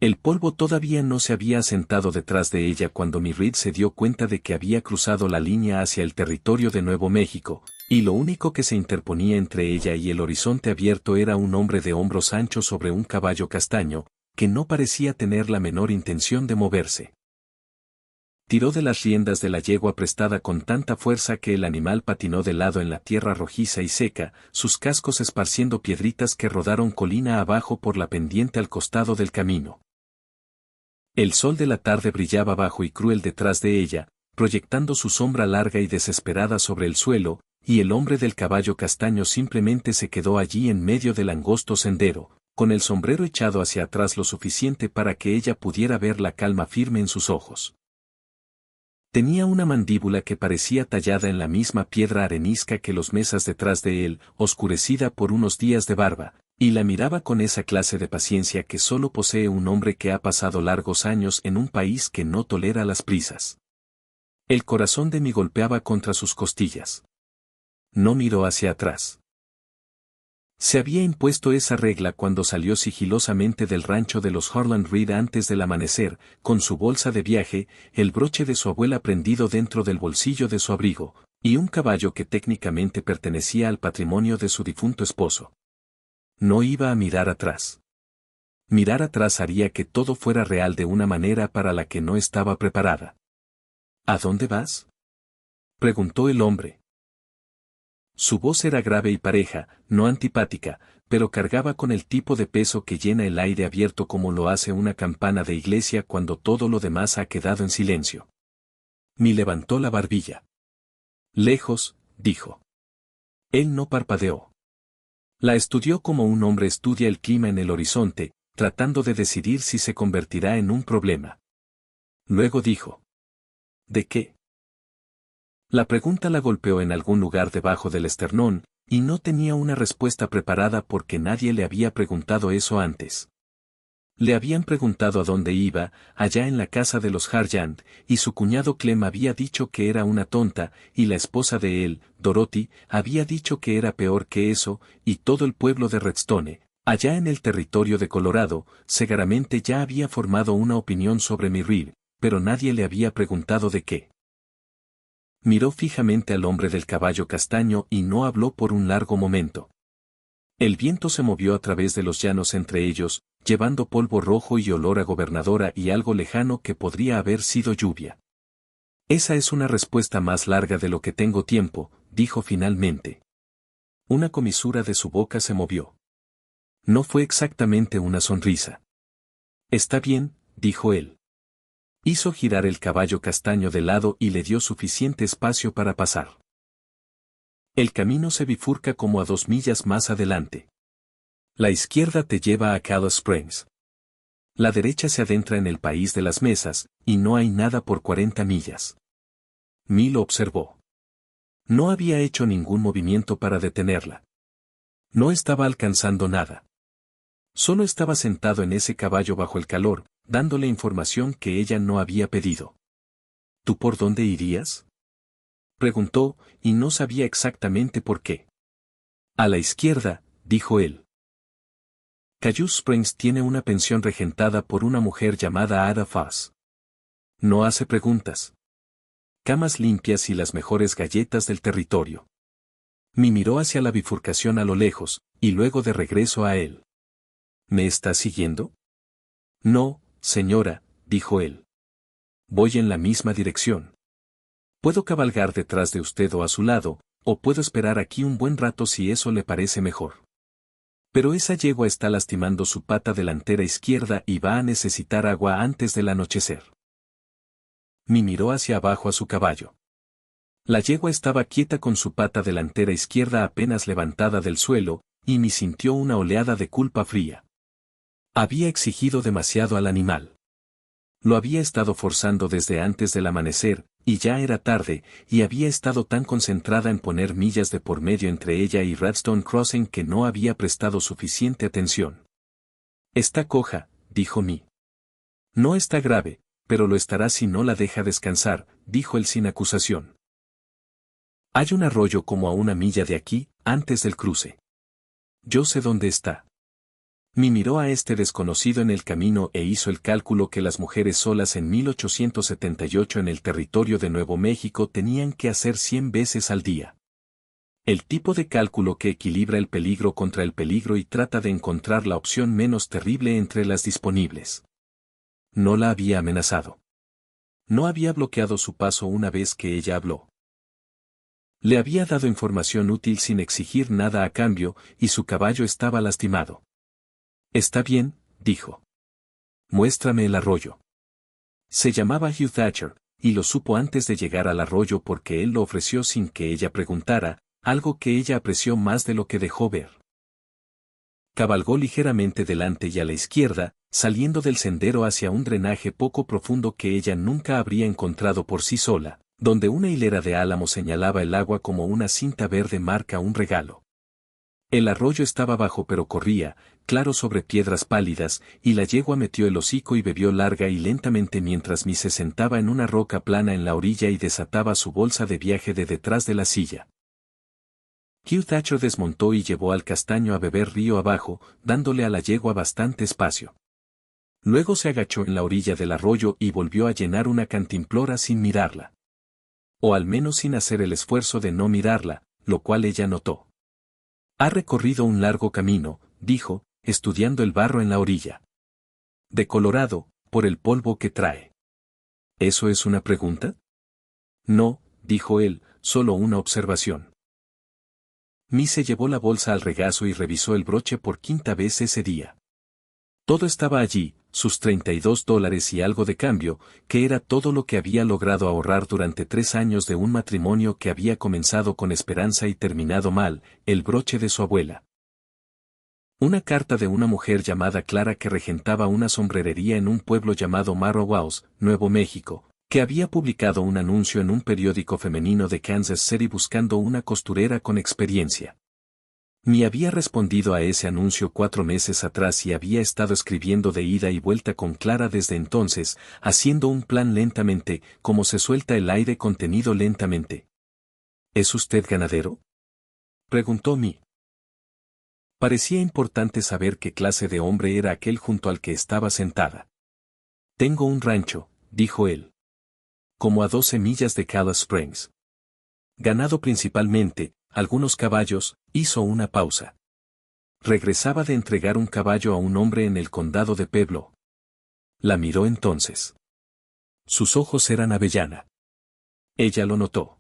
El polvo todavía no se había asentado detrás de ella cuando Mirrid se dio cuenta de que había cruzado la línea hacia el territorio de Nuevo México, y lo único que se interponía entre ella y el horizonte abierto era un hombre de hombros anchos sobre un caballo castaño, que no parecía tener la menor intención de moverse. Tiró de las riendas de la yegua prestada con tanta fuerza que el animal patinó de lado en la tierra rojiza y seca, sus cascos esparciendo piedritas que rodaron colina abajo por la pendiente al costado del camino. El sol de la tarde brillaba bajo y cruel detrás de ella, proyectando su sombra larga y desesperada sobre el suelo, y el hombre del caballo castaño simplemente se quedó allí en medio del angosto sendero, con el sombrero echado hacia atrás lo suficiente para que ella pudiera ver la calma firme en sus ojos. Tenía una mandíbula que parecía tallada en la misma piedra arenisca que los mesas detrás de él, oscurecida por unos días de barba, y la miraba con esa clase de paciencia que solo posee un hombre que ha pasado largos años en un país que no tolera las prisas. El corazón de mí golpeaba contra sus costillas. No miró hacia atrás. Se había impuesto esa regla cuando salió sigilosamente del rancho de los Harlan Reed antes del amanecer, con su bolsa de viaje, el broche de su abuela prendido dentro del bolsillo de su abrigo, y un caballo que técnicamente pertenecía al patrimonio de su difunto esposo. No iba a mirar atrás. Mirar atrás haría que todo fuera real de una manera para la que no estaba preparada. ¿A dónde vas?, preguntó el hombre. Su voz era grave y pareja, no antipática, pero cargaba con el tipo de peso que llena el aire abierto como lo hace una campana de iglesia cuando todo lo demás ha quedado en silencio. Mi levantó la barbilla. Lejos, dijo. Él no parpadeó. La estudió como un hombre estudia el clima en el horizonte, tratando de decidir si se convertirá en un problema. Luego dijo: ¿de qué? La pregunta la golpeó en algún lugar debajo del esternón, y no tenía una respuesta preparada porque nadie le había preguntado eso antes. Le habían preguntado a dónde iba, allá en la casa de los Harjand, y su cuñado Clem había dicho que era una tonta, y la esposa de él, Dorothy, había dicho que era peor que eso, y todo el pueblo de Redstone, allá en el territorio de Colorado, seguramente ya había formado una opinión sobre Mirrid, pero nadie le había preguntado de qué. Miró fijamente al hombre del caballo castaño y no habló por un largo momento. El viento se movió a través de los llanos entre ellos, llevando polvo rojo y olor a gobernadora y algo lejano que podría haber sido lluvia. Esa es una respuesta más larga de lo que tengo tiempo, dijo finalmente. Una comisura de su boca se movió. No fue exactamente una sonrisa. Está bien, dijo él. Hizo girar el caballo castaño de lado y le dio suficiente espacio para pasar. El camino se bifurca como a 2 millas más adelante. La izquierda te lleva a Calo Springs. La derecha se adentra en el país de las mesas, y no hay nada por 40 millas. Mil observó. No había hecho ningún movimiento para detenerla. No estaba alcanzando nada. Solo estaba sentado en ese caballo bajo el calor, dándole información que ella no había pedido. ¿Tú por dónde irías?, preguntó, y no sabía exactamente por qué. A la izquierda, dijo él. Cayuse Springs tiene una pensión regentada por una mujer llamada Ada Foss. No hace preguntas. Camas limpias y las mejores galletas del territorio. Me miró hacia la bifurcación a lo lejos, y luego de regreso a él. ¿Me está siguiendo? No, señora, dijo él. Voy en la misma dirección. Puedo cabalgar detrás de usted o a su lado, o puedo esperar aquí un buen rato si eso le parece mejor. Pero esa yegua está lastimando su pata delantera izquierda y va a necesitar agua antes del anochecer. Mi miró hacia abajo a su caballo. La yegua estaba quieta con su pata delantera izquierda apenas levantada del suelo, y mi sintió una oleada de culpa fría. Había exigido demasiado al animal. Lo había estado forzando desde antes del amanecer, y ya era tarde, y había estado tan concentrada en poner millas de por medio entre ella y Redstone Crossing que no había prestado suficiente atención. Está coja, dijo Mi. No está grave, pero lo estará si no la deja descansar, dijo él sin acusación. Hay un arroyo como a 1 milla de aquí, antes del cruce. Yo sé dónde está. Mi miró a este desconocido en el camino e hizo el cálculo que las mujeres solas en 1878 en el territorio de Nuevo México tenían que hacer 100 veces al día. El tipo de cálculo que equilibra el peligro contra el peligro y trata de encontrar la opción menos terrible entre las disponibles. No la había amenazado. No había bloqueado su paso una vez que ella habló. Le había dado información útil sin exigir nada a cambio, y su caballo estaba lastimado. Está bien, dijo. Muéstrame el arroyo. Se llamaba Hugh Thatcher, y lo supo antes de llegar al arroyo porque él lo ofreció sin que ella preguntara, algo que ella apreció más de lo que dejó ver. Cabalgó ligeramente delante y a la izquierda, saliendo del sendero hacia un drenaje poco profundo que ella nunca habría encontrado por sí sola, donde una hilera de álamos señalaba el agua como una cinta verde marca un regalo. El arroyo estaba bajo pero corría, claro sobre piedras pálidas, y la yegua metió el hocico y bebió larga y lentamente mientras mi se sentaba en una roca plana en la orilla y desataba su bolsa de viaje de detrás de la silla. Hugh Thatcher desmontó y llevó al castaño a beber río abajo, dándole a la yegua bastante espacio. Luego se agachó en la orilla del arroyo y volvió a llenar una cantimplora sin mirarla. O al menos sin hacer el esfuerzo de no mirarla, lo cual ella notó. Ha recorrido un largo camino, dijo, estudiando el barro en la orilla. Decolorado, por el polvo que trae. ¿Eso es una pregunta? No, dijo él, solo una observación. Mi se llevó la bolsa al regazo y revisó el broche por quinta vez ese día. Todo estaba allí, sus $32 y algo de cambio, que era todo lo que había logrado ahorrar durante 3 años de un matrimonio que había comenzado con esperanza y terminado mal, el broche de su abuela. Una carta de una mujer llamada Clara que regentaba una sombrerería en un pueblo llamado Marrowaus, Nuevo México, que había publicado un anuncio en un periódico femenino de Kansas City buscando una costurera con experiencia. Mi había respondido a ese anuncio 4 meses atrás y había estado escribiendo de ida y vuelta con Clara desde entonces, haciendo un plan lentamente, como se suelta el aire contenido lentamente. ¿Es usted ganadero?, preguntó Mi. Parecía importante saber qué clase de hombre era aquel junto al que estaba sentada. Tengo un rancho, dijo él. Como a 12 millas de Cala Springs. Ganado principalmente, algunos caballos, hizo una pausa. Regresaba de entregar un caballo a un hombre en el condado de Pueblo. La miró entonces. Sus ojos eran avellana. Ella lo notó.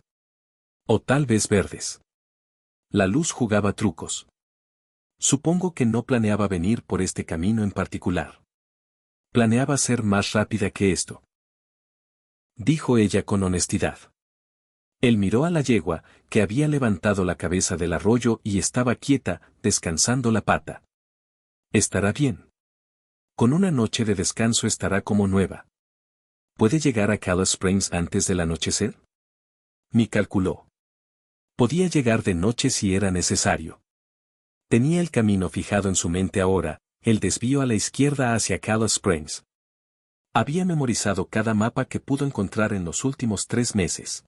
O tal vez verdes. La luz jugaba trucos. Supongo que no planeaba venir por este camino en particular. Planeaba ser más rápida que esto. Dijo ella con honestidad. Él miró a la yegua, que había levantado la cabeza del arroyo y estaba quieta, descansando la pata. Estará bien. Con una noche de descanso estará como nueva. ¿Puede llegar a Cala Springs antes del anochecer? Mi calculó. Podía llegar de noche si era necesario. Tenía el camino fijado en su mente ahora, el desvío a la izquierda hacia Cala Springs. Había memorizado cada mapa que pudo encontrar en los últimos 3 meses.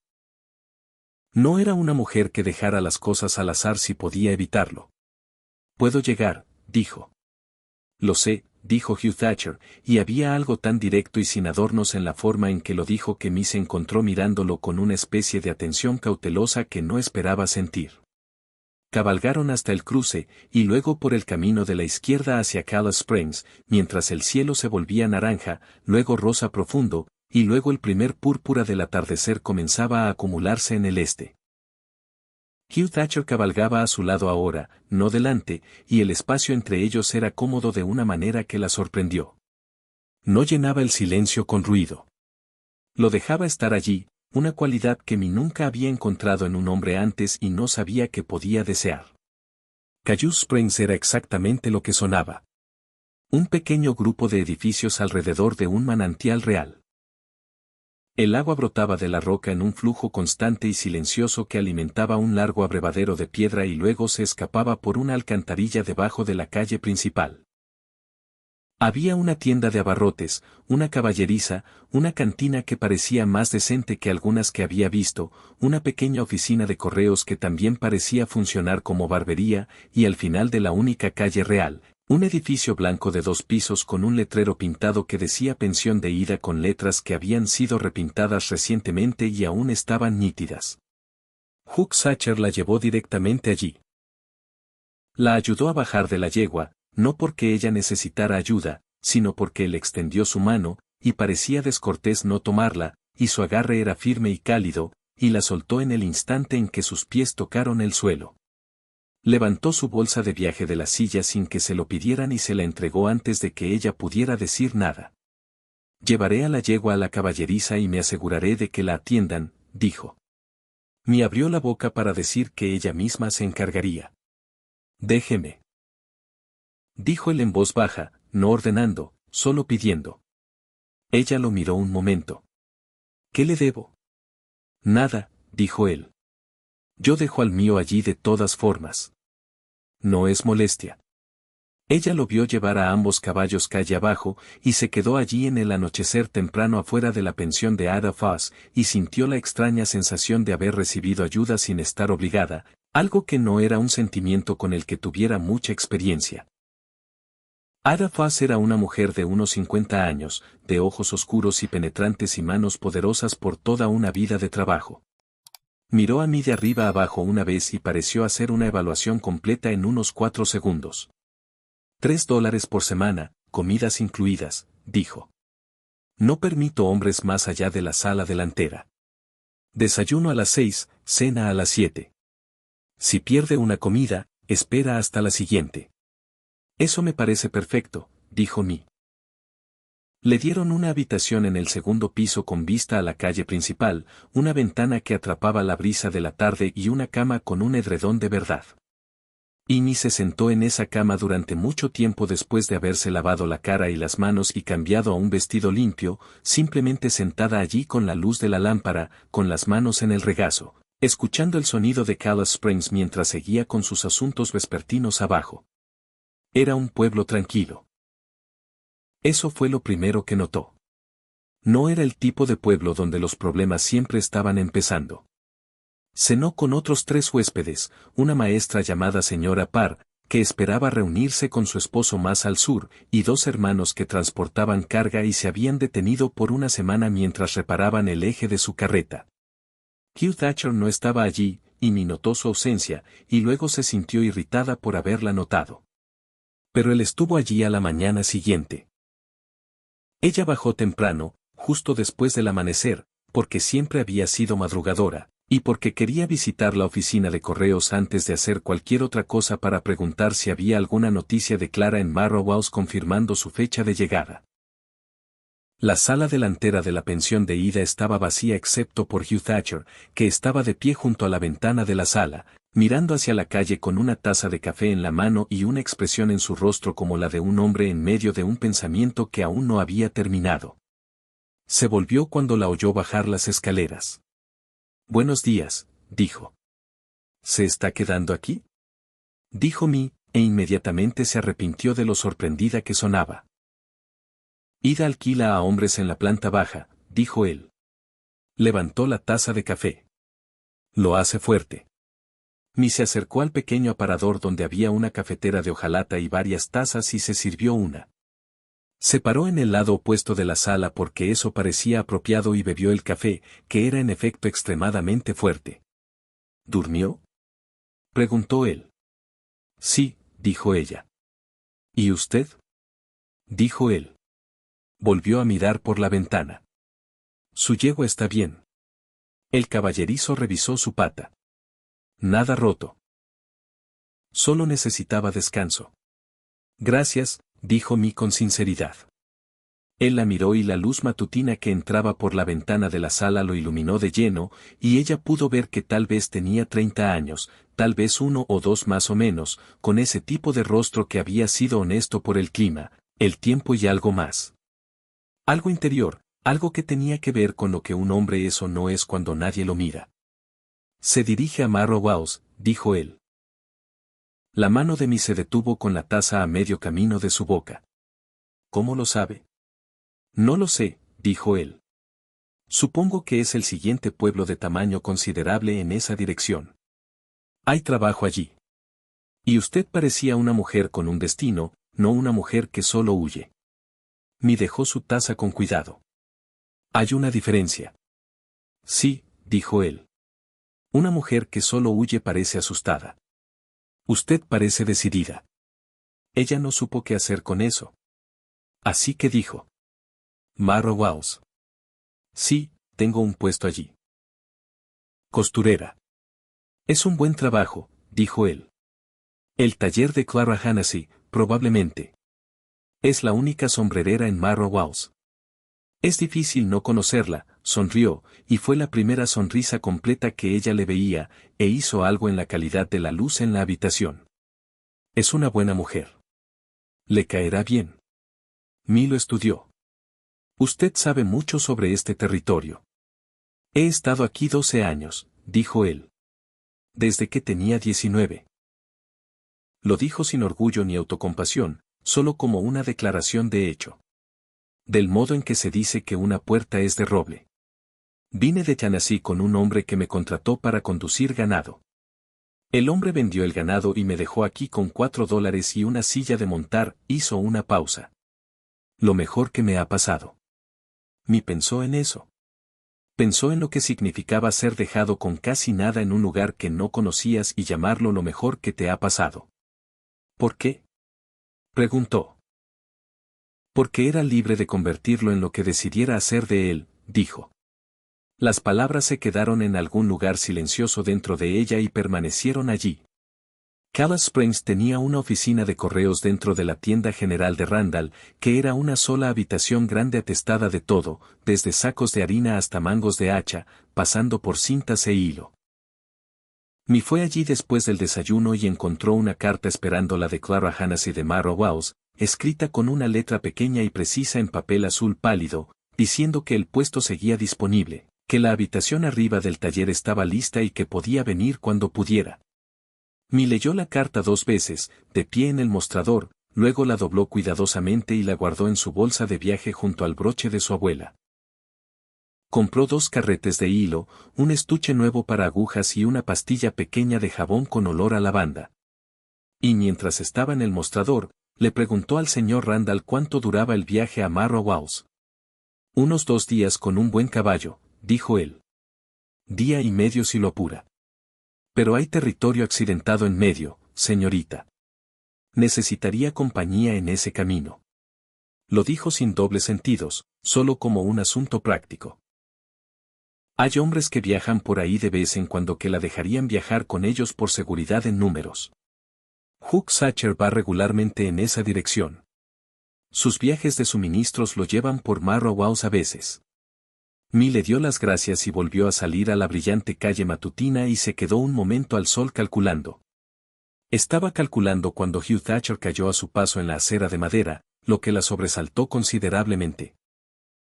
No era una mujer que dejara las cosas al azar si podía evitarlo. Puedo llegar, dijo. Lo sé, dijo Hugh Thatcher, y había algo tan directo y sin adornos en la forma en que lo dijo que Mi se encontró mirándolo con una especie de atención cautelosa que no esperaba sentir. Cabalgaron hasta el cruce, y luego por el camino de la izquierda hacia Cala Springs, mientras el cielo se volvía naranja, luego rosa profundo, y luego el primer púrpura del atardecer comenzaba a acumularse en el este. Hugh Thatcher cabalgaba a su lado ahora, no delante, y el espacio entre ellos era cómodo de una manera que la sorprendió. No llenaba el silencio con ruido. Lo dejaba estar allí, una cualidad que Mi nunca había encontrado en un hombre antes y no sabía que podía desear. Cayuse Springs era exactamente lo que sonaba. Un pequeño grupo de edificios alrededor de un manantial real. El agua brotaba de la roca en un flujo constante y silencioso que alimentaba un largo abrevadero de piedra y luego se escapaba por una alcantarilla debajo de la calle principal. Había una tienda de abarrotes, una caballeriza, una cantina que parecía más decente que algunas que había visto, una pequeña oficina de correos que también parecía funcionar como barbería, y al final de la única calle real, Un edificio blanco de 2 pisos con un letrero pintado que decía pensión de ida con letras que habían sido repintadas recientemente y aún estaban nítidas. Hugh Sacher la llevó directamente allí. La ayudó a bajar de la yegua, no porque ella necesitara ayuda, sino porque él extendió su mano, y parecía descortés no tomarla, y su agarre era firme y cálido, y la soltó en el instante en que sus pies tocaron el suelo. Levantó su bolsa de viaje de la silla sin que se lo pidieran y se la entregó antes de que ella pudiera decir nada. Llevaré a la yegua a la caballeriza y me aseguraré de que la atiendan, dijo. Me abrió la boca para decir que ella misma se encargaría. Déjeme. Dijo él en voz baja, no ordenando, solo pidiendo. Ella lo miró un momento. ¿Qué le debo? Nada, dijo él. Yo dejo al mío allí de todas formas. No es molestia. Ella lo vio llevar a ambos caballos calle abajo, y se quedó allí en el anochecer temprano afuera de la pensión de Ada Foss, y sintió la extraña sensación de haber recibido ayuda sin estar obligada, algo que no era un sentimiento con el que tuviera mucha experiencia. Ada Foss era una mujer de unos 50 años, de ojos oscuros y penetrantes y manos poderosas por toda una vida de trabajo. Miró a mí de arriba abajo una vez y pareció hacer una evaluación completa en unos 4 segundos. $3 por semana, comidas incluidas, dijo. No permito hombres más allá de la sala delantera. Desayuno a las 6, cena a las 7. Si pierde una comida, espera hasta la siguiente. Eso me parece perfecto, dijo Mi. Le dieron una habitación en el segundo piso con vista a la calle principal, una ventana que atrapaba la brisa de la tarde y una cama con un edredón de verdad. Y Mi se sentó en esa cama durante mucho tiempo después de haberse lavado la cara y las manos y cambiado a un vestido limpio, simplemente sentada allí con la luz de la lámpara, con las manos en el regazo, escuchando el sonido de Calais Springs mientras seguía con sus asuntos vespertinos abajo. Era un pueblo tranquilo. Eso fue lo primero que notó. No era el tipo de pueblo donde los problemas siempre estaban empezando. Cenó con otros 3 huéspedes, una maestra llamada señora Parr, que esperaba reunirse con su esposo más al sur, y 2 hermanos que transportaban carga y se habían detenido por una semana mientras reparaban el eje de su carreta. Hugh Thatcher no estaba allí, y Mi notó su ausencia, y luego se sintió irritada por haberla notado. Pero él estuvo allí a la mañana siguiente. Ella bajó temprano, justo después del amanecer, porque siempre había sido madrugadora, y porque quería visitar la oficina de correos antes de hacer cualquier otra cosa para preguntar si había alguna noticia de Clara en Marrowhouse confirmando su fecha de llegada. La sala delantera de la pensión de ida estaba vacía excepto por Hugh Thatcher, que estaba de pie junto a la ventana de la sala, mirando hacia la calle con una taza de café en la mano y una expresión en su rostro como la de un hombre en medio de un pensamiento que aún no había terminado. Se volvió cuando la oyó bajar las escaleras. Buenos días, dijo. ¿Se está quedando aquí? Dijo Mi, e inmediatamente se arrepintió de lo sorprendida que sonaba. Ida alquila a hombres en la planta baja, dijo él. Levantó la taza de café. Lo hace fuerte. Mi se acercó al pequeño aparador donde había una cafetera de hojalata y varias tazas y se sirvió una. Se paró en el lado opuesto de la sala porque eso parecía apropiado y bebió el café, que era en efecto extremadamente fuerte. ¿Durmió?, preguntó él. Sí, dijo ella. ¿Y usted?, dijo él. Volvió a mirar por la ventana. Su yegua está bien. El caballerizo revisó su pata. Nada roto. Solo necesitaba descanso. Gracias, dijo Mi con sinceridad. Él la miró y la luz matutina que entraba por la ventana de la sala lo iluminó de lleno, y ella pudo ver que tal vez tenía 30 años, tal vez 1 o 2 más o menos, con ese tipo de rostro que había sido honesto por el clima, el tiempo y algo más. Algo interior, algo que tenía que ver con lo que un hombre es o no es cuando nadie lo mira. Se dirige a Marrowhouse, dijo él. La mano de Mi se detuvo con la taza a medio camino de su boca. ¿Cómo lo sabe? No lo sé, dijo él. Supongo que es el siguiente pueblo de tamaño considerable en esa dirección. Hay trabajo allí. Y usted parecía una mujer con un destino, no una mujer que solo huye. Mi dejó su taza con cuidado. Hay una diferencia. Sí, dijo él. Una mujer que solo huye parece asustada. Usted parece decidida. Ella no supo qué hacer con eso. Así que dijo. Marrow House. Sí, tengo un puesto allí. Costurera. Es un buen trabajo, dijo él. El taller de Clara Hannessy, probablemente. Es la única sombrerera en Marrow House. Es difícil no conocerla, sonrió, y fue la primera sonrisa completa que ella le veía, e hizo algo en la calidad de la luz en la habitación. Es una buena mujer. Le caerá bien. Milo estudió. Usted sabe mucho sobre este territorio. He estado aquí 12 años, dijo él. Desde que tenía 19. Lo dijo sin orgullo ni autocompasión, solo como una declaración de hecho. Del modo en que se dice que una puerta es de roble. Vine de Tennessee con un hombre que me contrató para conducir ganado. El hombre vendió el ganado y me dejó aquí con $4 y una silla de montar, hizo una pausa. Lo mejor que me ha pasado. Mi pensó en eso. Pensó en lo que significaba ser dejado con casi nada en un lugar que no conocías y llamarlo lo mejor que te ha pasado. ¿Por qué? Preguntó. Porque era libre de convertirlo en lo que decidiera hacer de él, dijo. Las palabras se quedaron en algún lugar silencioso dentro de ella y permanecieron allí. Calais Springs tenía una oficina de correos dentro de la tienda general de Randall, que era una sola habitación grande atestada de todo, desde sacos de harina hasta mangos de hacha, pasando por cintas e hilo. Mi fue allí después del desayuno y encontró una carta esperando la de Clara Hannessy de Marrow House, escrita con una letra pequeña y precisa en papel azul pálido, diciendo que el puesto seguía disponible, que la habitación arriba del taller estaba lista y que podía venir cuando pudiera. Mi leyó la carta 2 veces, de pie en el mostrador, luego la dobló cuidadosamente y la guardó en su bolsa de viaje junto al broche de su abuela. Compró 2 carretes de hilo, un estuche nuevo para agujas y una pastilla pequeña de jabón con olor a lavanda. Y mientras estaba en el mostrador, le preguntó al señor Randall cuánto duraba el viaje a Marrow House. Unos 2 días con un buen caballo, dijo él. Día y medio si lo apura. Pero hay territorio accidentado en medio, señorita. Necesitaría compañía en ese camino. Lo dijo sin dobles sentidos, solo como un asunto práctico. Hay hombres que viajan por ahí de vez en cuando que la dejarían viajar con ellos por seguridad en números. Hugh Sacher va regularmente en esa dirección. Sus viajes de suministros lo llevan por Marrow House a veces. Mi le dio las gracias y volvió a salir a la brillante calle matutina y se quedó un momento al sol calculando. Estaba calculando cuando Hugh Thatcher cayó a su paso en la acera de madera, lo que la sobresaltó considerablemente.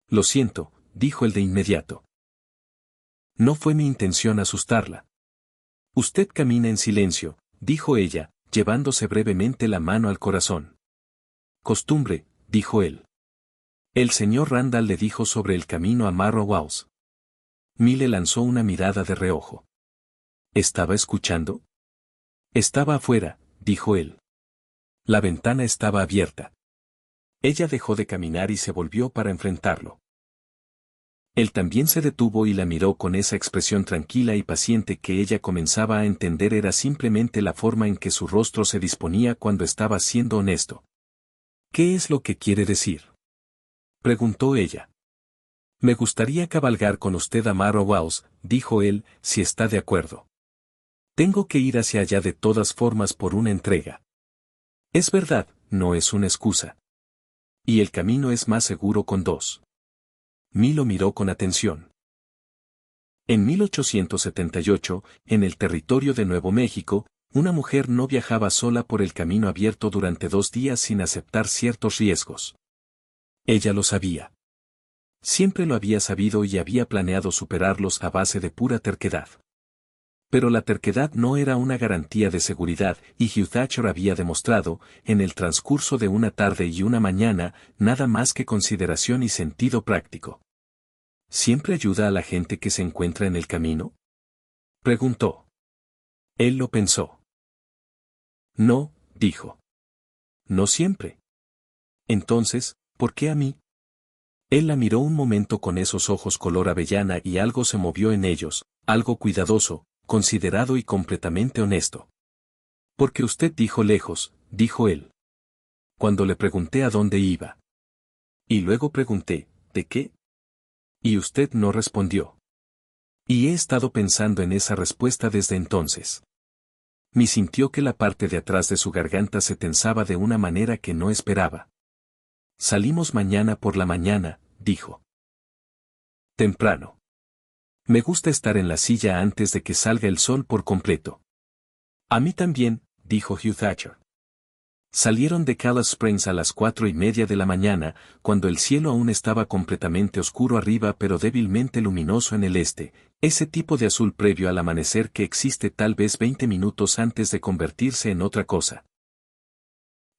Lo siento, dijo él de inmediato. No fue mi intención asustarla. Usted camina en silencio, dijo ella, llevándose brevemente la mano al corazón. Costumbre, dijo él. El señor Randall le dijo sobre el camino a Marrow House. Le lanzó una mirada de reojo. ¿Estaba escuchando? Estaba afuera, dijo él. La ventana estaba abierta. Ella dejó de caminar y se volvió para enfrentarlo. Él también se detuvo y la miró con esa expresión tranquila y paciente que ella comenzaba a entender era simplemente la forma en que su rostro se disponía cuando estaba siendo honesto. ¿Qué es lo que quiere decir?, preguntó ella. Me gustaría cabalgar con usted a Marrow House, dijo él, si está de acuerdo. Tengo que ir hacia allá de todas formas por una entrega. Es verdad, no es una excusa. Y el camino es más seguro con 2. Lo miró con atención. En 1878, en el territorio de Nuevo México, una mujer no viajaba sola por el camino abierto durante 2 días sin aceptar ciertos riesgos. Ella lo sabía. Siempre lo había sabido y había planeado superarlos a base de pura terquedad. Pero la terquedad no era una garantía de seguridad y Hugh Thatcher había demostrado, en el transcurso de una tarde y una mañana, nada más que consideración y sentido práctico. ¿Siempre ayuda a la gente que se encuentra en el camino?, preguntó. Él lo pensó. No, dijo. No siempre. Entonces, ¿por qué a mí? Él la miró un momento con esos ojos color avellana y algo se movió en ellos, algo cuidadoso, considerado y completamente honesto. Porque usted dijo lejos, dijo él. Cuando le pregunté a dónde iba. Y luego pregunté, ¿de qué? Y usted no respondió. Y he estado pensando en esa respuesta desde entonces. Mi sintió que la parte de atrás de su garganta se tensaba de una manera que no esperaba. Salimos mañana por la mañana, dijo. Temprano. Me gusta estar en la silla antes de que salga el sol por completo. A mí también, dijo Hugh Thatcher. Salieron de Calais Springs a las 4:30 de la mañana, cuando el cielo aún estaba completamente oscuro arriba pero débilmente luminoso en el este, ese tipo de azul previo al amanecer que existe tal vez 20 minutos antes de convertirse en otra cosa.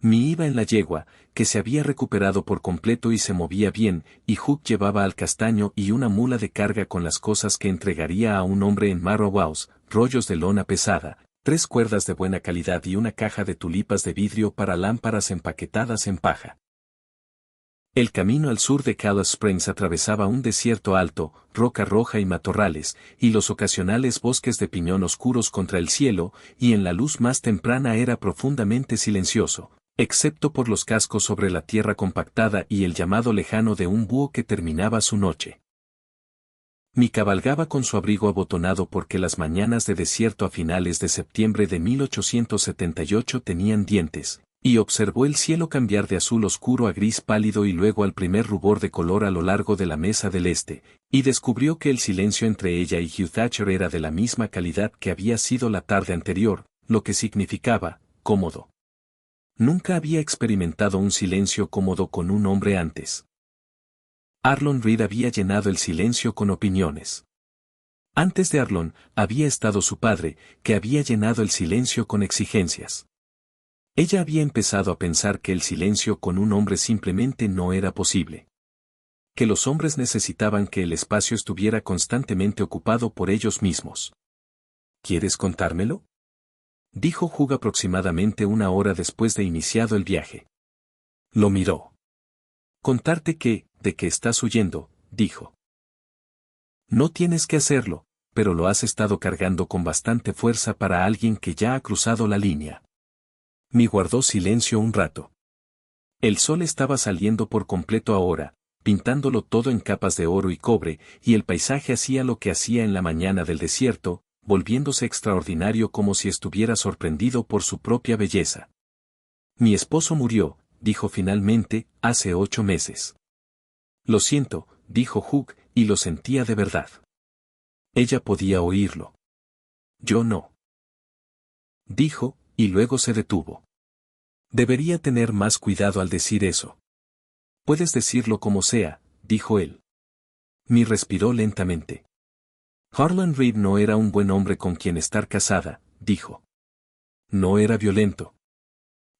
Mi iba en la yegua, que se había recuperado por completo y se movía bien, y Hugh llevaba al castaño y una mula de carga con las cosas que entregaría a un hombre en Marrowhouse, rollos de lona pesada, 3 cuerdas de buena calidad y una caja de tulipas de vidrio para lámparas empaquetadas en paja. El camino al sur de Calais Springs atravesaba un desierto alto, roca roja y matorrales, y los ocasionales bosques de piñón oscuros contra el cielo, y en la luz más temprana era profundamente silencioso, excepto por los cascos sobre la tierra compactada y el llamado lejano de un búho que terminaba su noche. Mi cabalgaba con su abrigo abotonado porque las mañanas de desierto a finales de septiembre de 1878 tenían dientes, y observó el cielo cambiar de azul oscuro a gris pálido y luego al primer rubor de color a lo largo de la mesa del este, y descubrió que el silencio entre ella y Hugh Thatcher era de la misma calidad que había sido la tarde anterior, lo que significaba, cómodo. Nunca había experimentado un silencio cómodo con un hombre antes. Arlon Reed había llenado el silencio con opiniones. Antes de Arlon, había estado su padre, que había llenado el silencio con exigencias. Ella había empezado a pensar que el silencio con un hombre simplemente no era posible. Que los hombres necesitaban que el espacio estuviera constantemente ocupado por ellos mismos. ¿Quieres contármelo? Dijo Hugh aproximadamente una hora después de iniciado el viaje. Lo miró. Contarte de qué estás huyendo, dijo. No tienes que hacerlo, pero lo has estado cargando con bastante fuerza para alguien que ya ha cruzado la línea. Mi guardó silencio un rato. El sol estaba saliendo por completo ahora, pintándolo todo en capas de oro y cobre, y el paisaje hacía lo que hacía en la mañana del desierto, volviéndose extraordinario como si estuviera sorprendido por su propia belleza. Mi esposo murió, dijo finalmente, hace 8 meses. Lo siento, dijo Hugh, y lo sentía de verdad. Ella podía oírlo. Yo no. Dijo, y luego se detuvo. Debería tener más cuidado al decir eso. Puedes decirlo como sea, dijo él. Mi respiró lentamente. Harlan Reed no era un buen hombre con quien estar casada, dijo. No era violento.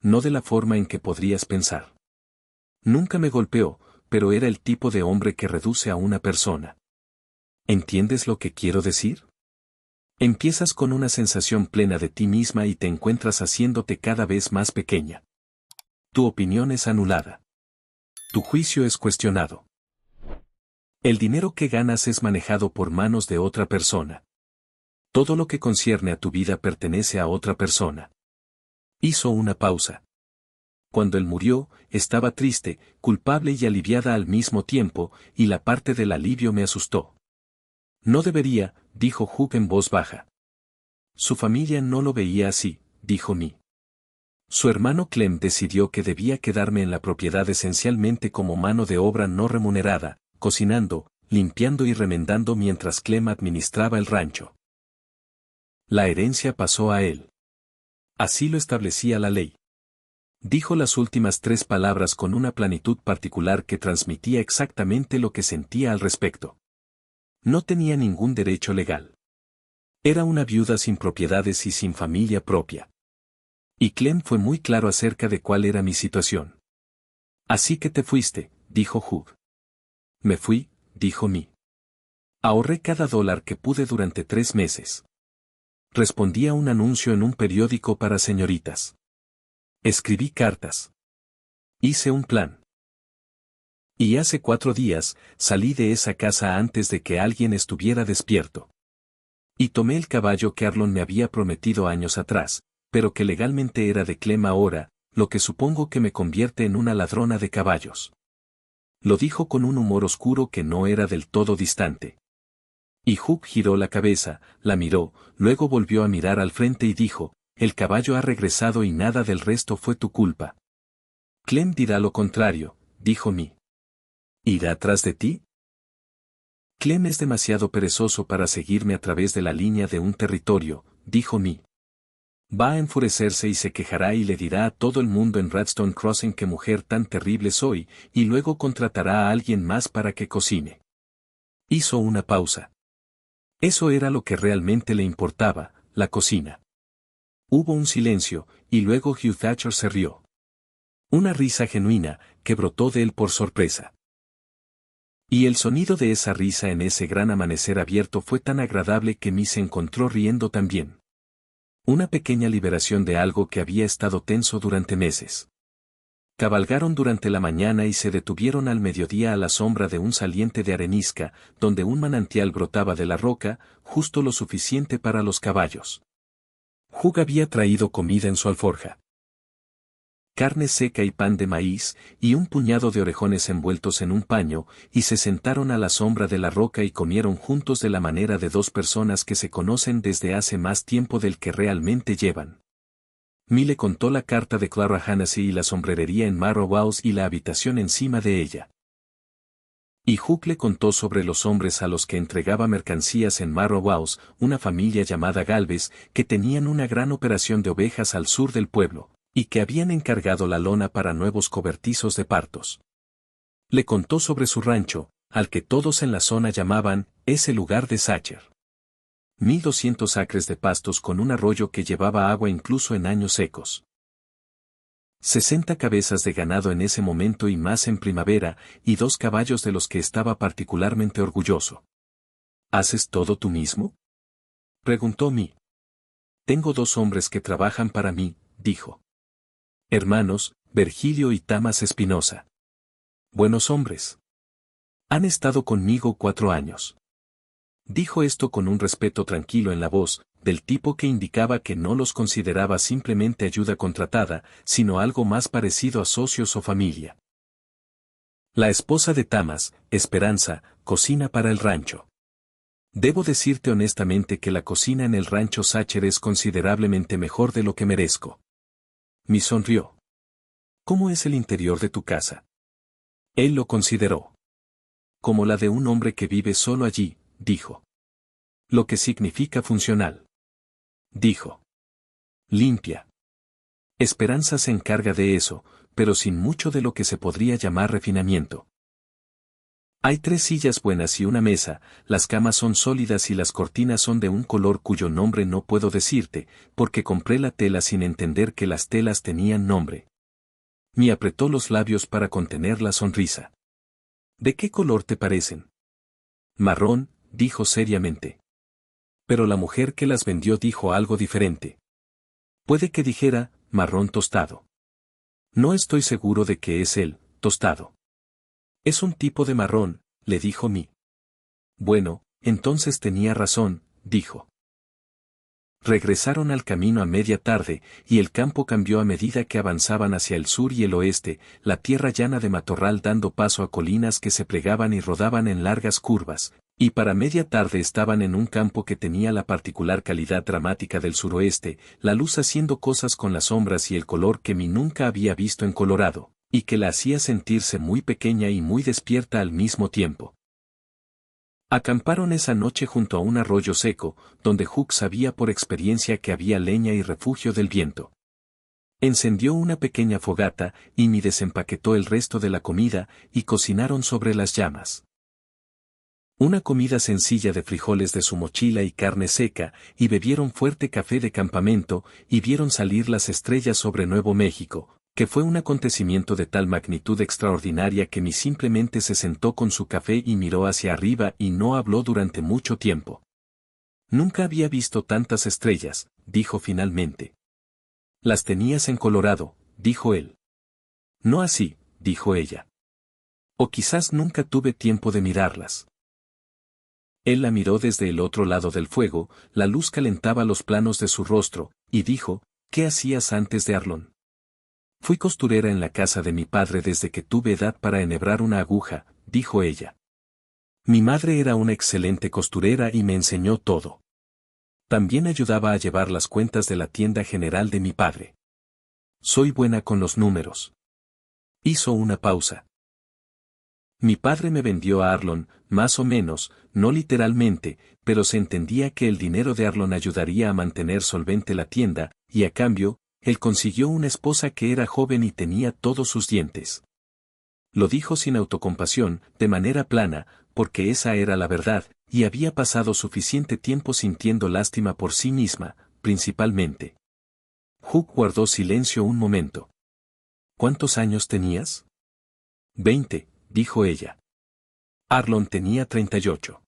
No de la forma en que podrías pensar. Nunca me golpeó, pero era el tipo de hombre que reduce a una persona. ¿Entiendes lo que quiero decir? Empiezas con una sensación plena de ti misma y te encuentras haciéndote cada vez más pequeña. Tu opinión es anulada. Tu juicio es cuestionado. El dinero que ganas es manejado por manos de otra persona. Todo lo que concierne a tu vida pertenece a otra persona. Hizo una pausa. Cuando él murió, estaba triste, culpable y aliviada al mismo tiempo, y la parte del alivio me asustó. No debería, dijo Hugh en voz baja. Su familia no lo veía así, dijo Mi. Su hermano Clem decidió que debía quedarme en la propiedad esencialmente como mano de obra no remunerada, cocinando, limpiando y remendando mientras Clem administraba el rancho. La herencia pasó a él. Así lo establecía la ley. Dijo las últimas 3 palabras con una plenitud particular que transmitía exactamente lo que sentía al respecto. No tenía ningún derecho legal. Era una viuda sin propiedades y sin familia propia. Y Clem fue muy claro acerca de cuál era mi situación. Así que te fuiste, dijo Hugh. Me fui, dijo Mi. Ahorré cada dólar que pude durante 3 meses. Respondí a un anuncio en un periódico para señoritas. Escribí cartas. Hice un plan. Y hace 4 días, salí de esa casa antes de que alguien estuviera despierto. Y tomé el caballo que Arlon me había prometido años atrás, pero que legalmente era de Clem ahora, lo que supongo que me convierte en una ladrona de caballos. Lo dijo con un humor oscuro que no era del todo distante. Y Hugh giró la cabeza, la miró, luego volvió a mirar al frente y dijo, el caballo ha regresado y nada del resto fue tu culpa. Clem dirá lo contrario, dijo Mi. ¿Irá tras de ti? Clem es demasiado perezoso para seguirme a través de la línea de un territorio, dijo Mi. Va a enfurecerse y se quejará y le dirá a todo el mundo en Radstone Crossing qué mujer tan terrible soy, y luego contratará a alguien más para que cocine. Hizo una pausa. Eso era lo que realmente le importaba, la cocina. Hubo un silencio, y luego Hugh Thatcher se rió. Una risa genuina, que brotó de él por sorpresa. Y el sonido de esa risa en ese gran amanecer abierto fue tan agradable que Mi se encontró riendo también. Una pequeña liberación de algo que había estado tenso durante meses. Cabalgaron durante la mañana y se detuvieron al mediodía a la sombra de un saliente de arenisca, donde un manantial brotaba de la roca, justo lo suficiente para los caballos. Hugh había traído comida en su alforja. Carne seca y pan de maíz, y un puñado de orejones envueltos en un paño, y se sentaron a la sombra de la roca y comieron juntos de la manera de 2 personas que se conocen desde hace más tiempo del que realmente llevan. Mi le contó la carta de Clara Hannessy y la sombrerería en Marrow House y la habitación encima de ella. Y Hugh le contó sobre los hombres a los que entregaba mercancías en Marrow House, una familia llamada Galvez, que tenían una gran operación de ovejas al sur del pueblo, y que habían encargado la lona para nuevos cobertizos de partos. Le contó sobre su rancho, al que todos en la zona llamaban, ese lugar de Sacher. 1200 acres de pastos con un arroyo que llevaba agua incluso en años secos. 60 cabezas de ganado en ese momento y más en primavera, y 2 caballos de los que estaba particularmente orgulloso. ¿Haces todo tú mismo?, preguntó Mi. Tengo 2 hombres que trabajan para mí, dijo. Hermanos, Virgilio y Tamas Espinosa. Buenos hombres. Han estado conmigo 4 años. Dijo esto con un respeto tranquilo en la voz, del tipo que indicaba que no los consideraba simplemente ayuda contratada, sino algo más parecido a socios o familia. La esposa de Tamas, Esperanza, cocina para el rancho. Debo decirte honestamente que la cocina en el rancho Sacher es considerablemente mejor de lo que merezco. Mi sonrió. ¿Cómo es el interior de tu casa? Él lo consideró. Como la de un hombre que vive solo allí, dijo. Lo que significa funcional. Dijo. Limpia. Esperanza se encarga de eso, pero sin mucho de lo que se podría llamar refinamiento. Hay 3 sillas buenas y una mesa, las camas son sólidas y las cortinas son de un color cuyo nombre no puedo decirte, porque compré la tela sin entender que las telas tenían nombre. Mi apretó los labios para contener la sonrisa. ¿De qué color te parecen? Marrón, dijo seriamente. Pero la mujer que las vendió dijo algo diferente. Puede que dijera, marrón tostado. No estoy seguro de que es el tostado. Es un tipo de marrón, le dijo Mi. Bueno, entonces tenía razón, dijo. Regresaron al camino a media tarde, y el campo cambió a medida que avanzaban hacia el sur y el oeste, la tierra llana de matorral dando paso a colinas que se plegaban y rodaban en largas curvas, y para media tarde estaban en un campo que tenía la particular calidad dramática del suroeste, la luz haciendo cosas con las sombras y el color que Mi nunca había visto en Colorado, y que la hacía sentirse muy pequeña y muy despierta al mismo tiempo. Acamparon esa noche junto a un arroyo seco, donde Hugh sabía por experiencia que había leña y refugio del viento. Encendió una pequeña fogata, y Mi desempaquetó el resto de la comida, y cocinaron sobre las llamas. Una comida sencilla de frijoles de su mochila y carne seca, y bebieron fuerte café de campamento, y vieron salir las estrellas sobre Nuevo México, que fue un acontecimiento de tal magnitud extraordinaria que Mi simplemente se sentó con su café y miró hacia arriba y no habló durante mucho tiempo. Nunca había visto tantas estrellas, dijo finalmente. Las tenías en Colorado, dijo él. No así, dijo ella. O quizás nunca tuve tiempo de mirarlas. Él la miró desde el otro lado del fuego, la luz calentaba los planos de su rostro, y dijo, ¿qué hacías antes de Arlon? Fui costurera en la casa de mi padre desde que tuve edad para enhebrar una aguja, dijo ella. Mi madre era una excelente costurera y me enseñó todo. También ayudaba a llevar las cuentas de la tienda general de mi padre. Soy buena con los números. Hizo una pausa. Mi padre me vendió a Arlon, más o menos, no literalmente, pero se entendía que el dinero de Arlon ayudaría a mantener solvente la tienda, y a cambio, él consiguió una esposa que era joven y tenía todos sus dientes. Lo dijo sin autocompasión, de manera plana, porque esa era la verdad, y había pasado suficiente tiempo sintiendo lástima por sí misma, principalmente. Hugh guardó silencio un momento. ¿Cuántos años tenías? 20, dijo ella. Arlon tenía 38.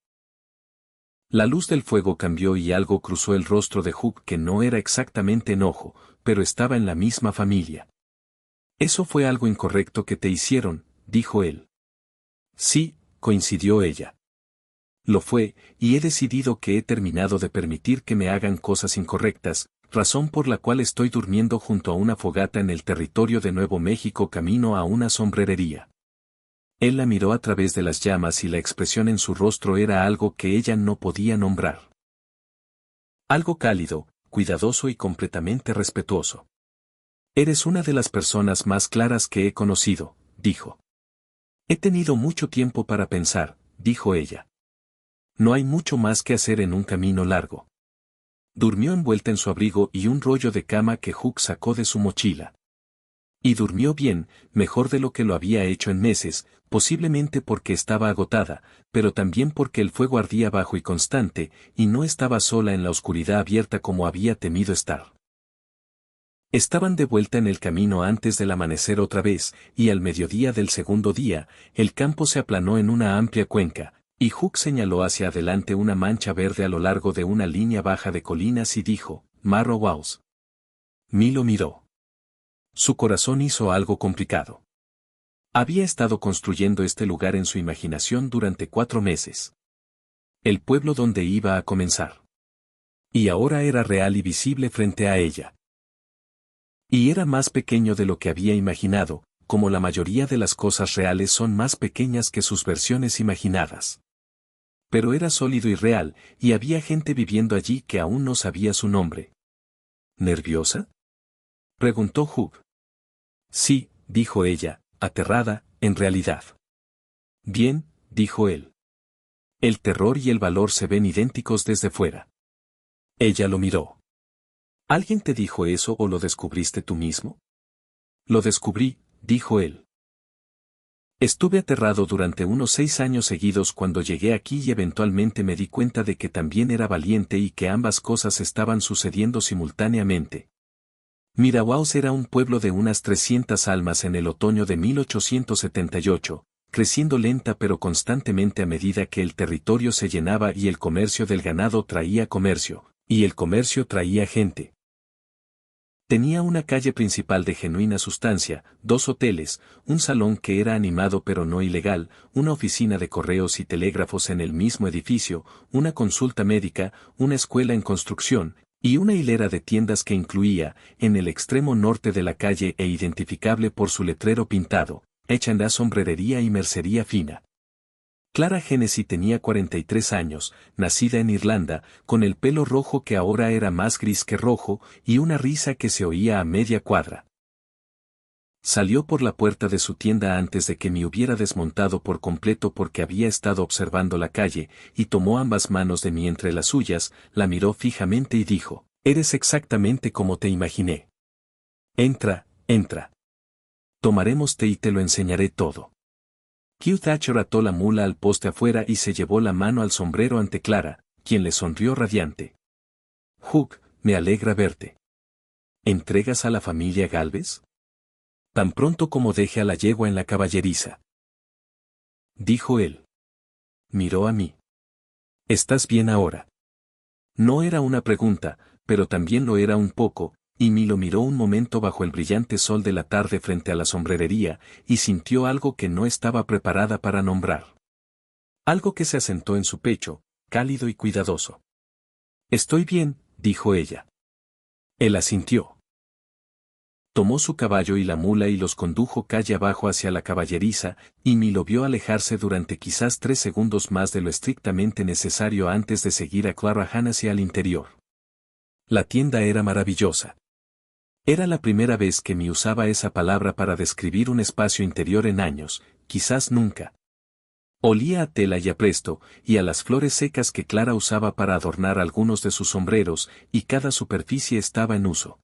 La luz del fuego cambió y algo cruzó el rostro de Hugh que no era exactamente enojo, pero estaba en la misma familia. Eso fue algo incorrecto que te hicieron, dijo él. Sí, coincidió ella. Lo fue, y he decidido que he terminado de permitir que me hagan cosas incorrectas, razón por la cual estoy durmiendo junto a una fogata en el territorio de Nuevo México camino a una sombrerería. Él la miró a través de las llamas y la expresión en su rostro era algo que ella no podía nombrar. Algo cálido, cuidadoso y completamente respetuoso. Eres una de las personas más claras que he conocido, dijo. He tenido mucho tiempo para pensar, dijo ella. No hay mucho más que hacer en un camino largo. Durmió envuelta en su abrigo y un rollo de cama que Hugh sacó de su mochila. Y durmió bien, mejor de lo que lo había hecho en meses, posiblemente porque estaba agotada, pero también porque el fuego ardía bajo y constante, y no estaba sola en la oscuridad abierta como había temido estar. Estaban de vuelta en el camino antes del amanecer otra vez, y al mediodía del segundo día, el campo se aplanó en una amplia cuenca, y Hugh señaló hacia adelante una mancha verde a lo largo de una línea baja de colinas y dijo, Marrow House. Milo miró. Su corazón hizo algo complicado. Había estado construyendo este lugar en su imaginación durante 4 meses. El pueblo donde iba a comenzar. Y ahora era real y visible frente a ella. Y era más pequeño de lo que había imaginado, como la mayoría de las cosas reales son más pequeñas que sus versiones imaginadas. Pero era sólido y real, y había gente viviendo allí que aún no sabía su nombre. ¿Nerviosa? Preguntó Hugh. Sí, dijo ella, aterrada, en realidad. Bien, dijo él. El terror y el valor se ven idénticos desde fuera. Ella lo miró. ¿Alguien te dijo eso o lo descubriste tú mismo? Lo descubrí, dijo él. Estuve aterrado durante unos 6 años seguidos cuando llegué aquí y eventualmente me di cuenta de que también era valiente y que ambas cosas estaban sucediendo simultáneamente. Mirawaus era un pueblo de unas 300 almas en el otoño de 1878, creciendo lenta pero constantemente a medida que el territorio se llenaba y el comercio del ganado traía comercio, y el comercio traía gente. Tenía una calle principal de genuina sustancia, 2 hoteles, un salón que era animado pero no ilegal, una oficina de correos y telégrafos en el mismo edificio, una consulta médica, una escuela en construcción, y una hilera de tiendas que incluía, en el extremo norte de la calle e identificable por su letrero pintado, H&A sombrerería y mercería fina. Clara Hennessy tenía 43 años, nacida en Irlanda, con el pelo rojo que ahora era más gris que rojo, y una risa que se oía a media cuadra. Salió por la puerta de su tienda antes de que me hubiera desmontado por completo porque había estado observando la calle, y tomó ambas manos de mí entre las suyas, la miró fijamente y dijo, «Eres exactamente como te imaginé. Entra, entra. Tomaremos té y te lo enseñaré todo». Hugh Thatcher ató la mula al poste afuera y se llevó la mano al sombrero ante Clara, quien le sonrió radiante. «Hugh, me alegra verte. ¿Entregas a la familia Galvez? Tan pronto como deje a la yegua en la caballeriza», dijo él. Miró a mí. «¿Estás bien ahora?» No era una pregunta, pero también lo era un poco, y lo miró un momento bajo el brillante sol de la tarde frente a la sombrerería, y sintió algo que no estaba preparada para nombrar. Algo que se asentó en su pecho, cálido y cuidadoso. «Estoy bien», dijo ella. Él asintió. Tomó su caballo y la mula y los condujo calle abajo hacia la caballeriza, y lo vio alejarse durante quizás 3 segundos más de lo estrictamente necesario antes de seguir a Clara hacia al interior. La tienda era maravillosa. Era la primera vez que usaba esa palabra para describir un espacio interior en años, quizás nunca. Olía a tela y a presto, y a las flores secas que Clara usaba para adornar algunos de sus sombreros, y cada superficie estaba en uso.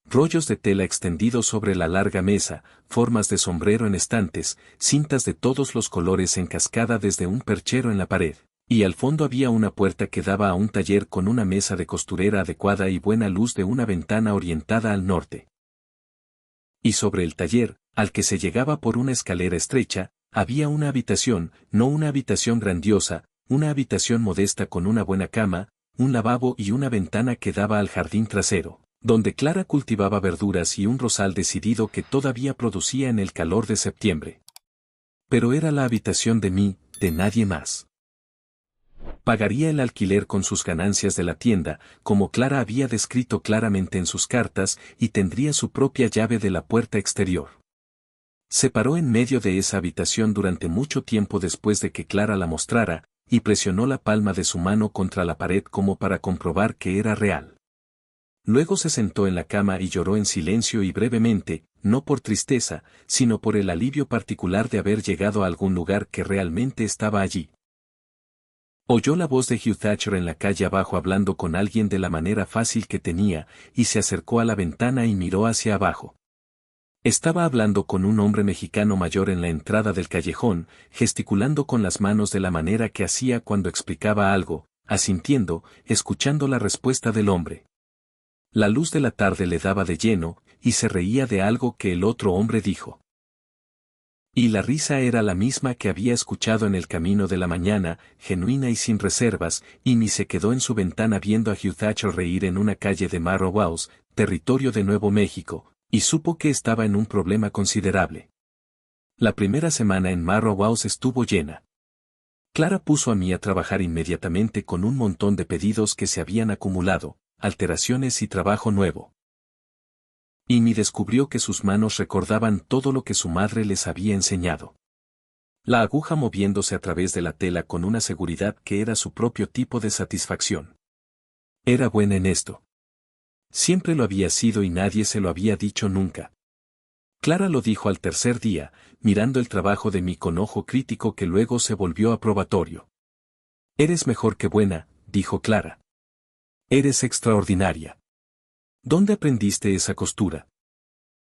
Rollos de tela extendidos sobre la larga mesa, formas de sombrero en estantes, cintas de todos los colores en cascada desde un perchero en la pared, y al fondo había una puerta que daba a un taller con una mesa de costurera adecuada y buena luz de una ventana orientada al norte. Y sobre el taller, al que se llegaba por una escalera estrecha, había una habitación, no una habitación grandiosa, una habitación modesta con una buena cama, un lavabo y una ventana que daba al jardín trasero, donde Clara cultivaba verduras y un rosal decidido que todavía producía en el calor de septiembre. Pero era la habitación de nadie más. Pagaría el alquiler con sus ganancias de la tienda, como Clara había descrito claramente en sus cartas, y tendría su propia llave de la puerta exterior. Se paró en medio de esa habitación durante mucho tiempo después de que Clara la mostrara, y presionó la palma de su mano contra la pared como para comprobar que era real. Luego se sentó en la cama y lloró en silencio y brevemente, no por tristeza, sino por el alivio particular de haber llegado a algún lugar que realmente estaba allí. Oyó la voz de Hugh Thatcher en la calle abajo hablando con alguien de la manera fácil que tenía, y se acercó a la ventana y miró hacia abajo. Estaba hablando con un hombre mexicano mayor en la entrada del callejón, gesticulando con las manos de la manera que hacía cuando explicaba algo, asintiendo, escuchando la respuesta del hombre. La luz de la tarde le daba de lleno, y se reía de algo que el otro hombre dijo. Y la risa era la misma que había escuchado en el camino de la mañana, genuina y sin reservas, y se quedó en su ventana viendo a Hugh Thatcher reír en una calle de Marrowhouse, territorio de Nuevo México, y supo que estaba en un problema considerable. La primera semana en Marrowhouse estuvo llena. Clara puso a mí a trabajar inmediatamente con un montón de pedidos que se habían acumulado, alteraciones y trabajo nuevo. Y descubrió que sus manos recordaban todo lo que su madre les había enseñado. La aguja moviéndose a través de la tela con una seguridad que era su propio tipo de satisfacción. Era buena en esto. Siempre lo había sido y nadie se lo había dicho nunca. Clara lo dijo al tercer día, mirando el trabajo de mí con ojo crítico que luego se volvió aprobatorio. «Eres mejor que buena», dijo Clara. «Eres extraordinaria. ¿Dónde aprendiste esa costura?»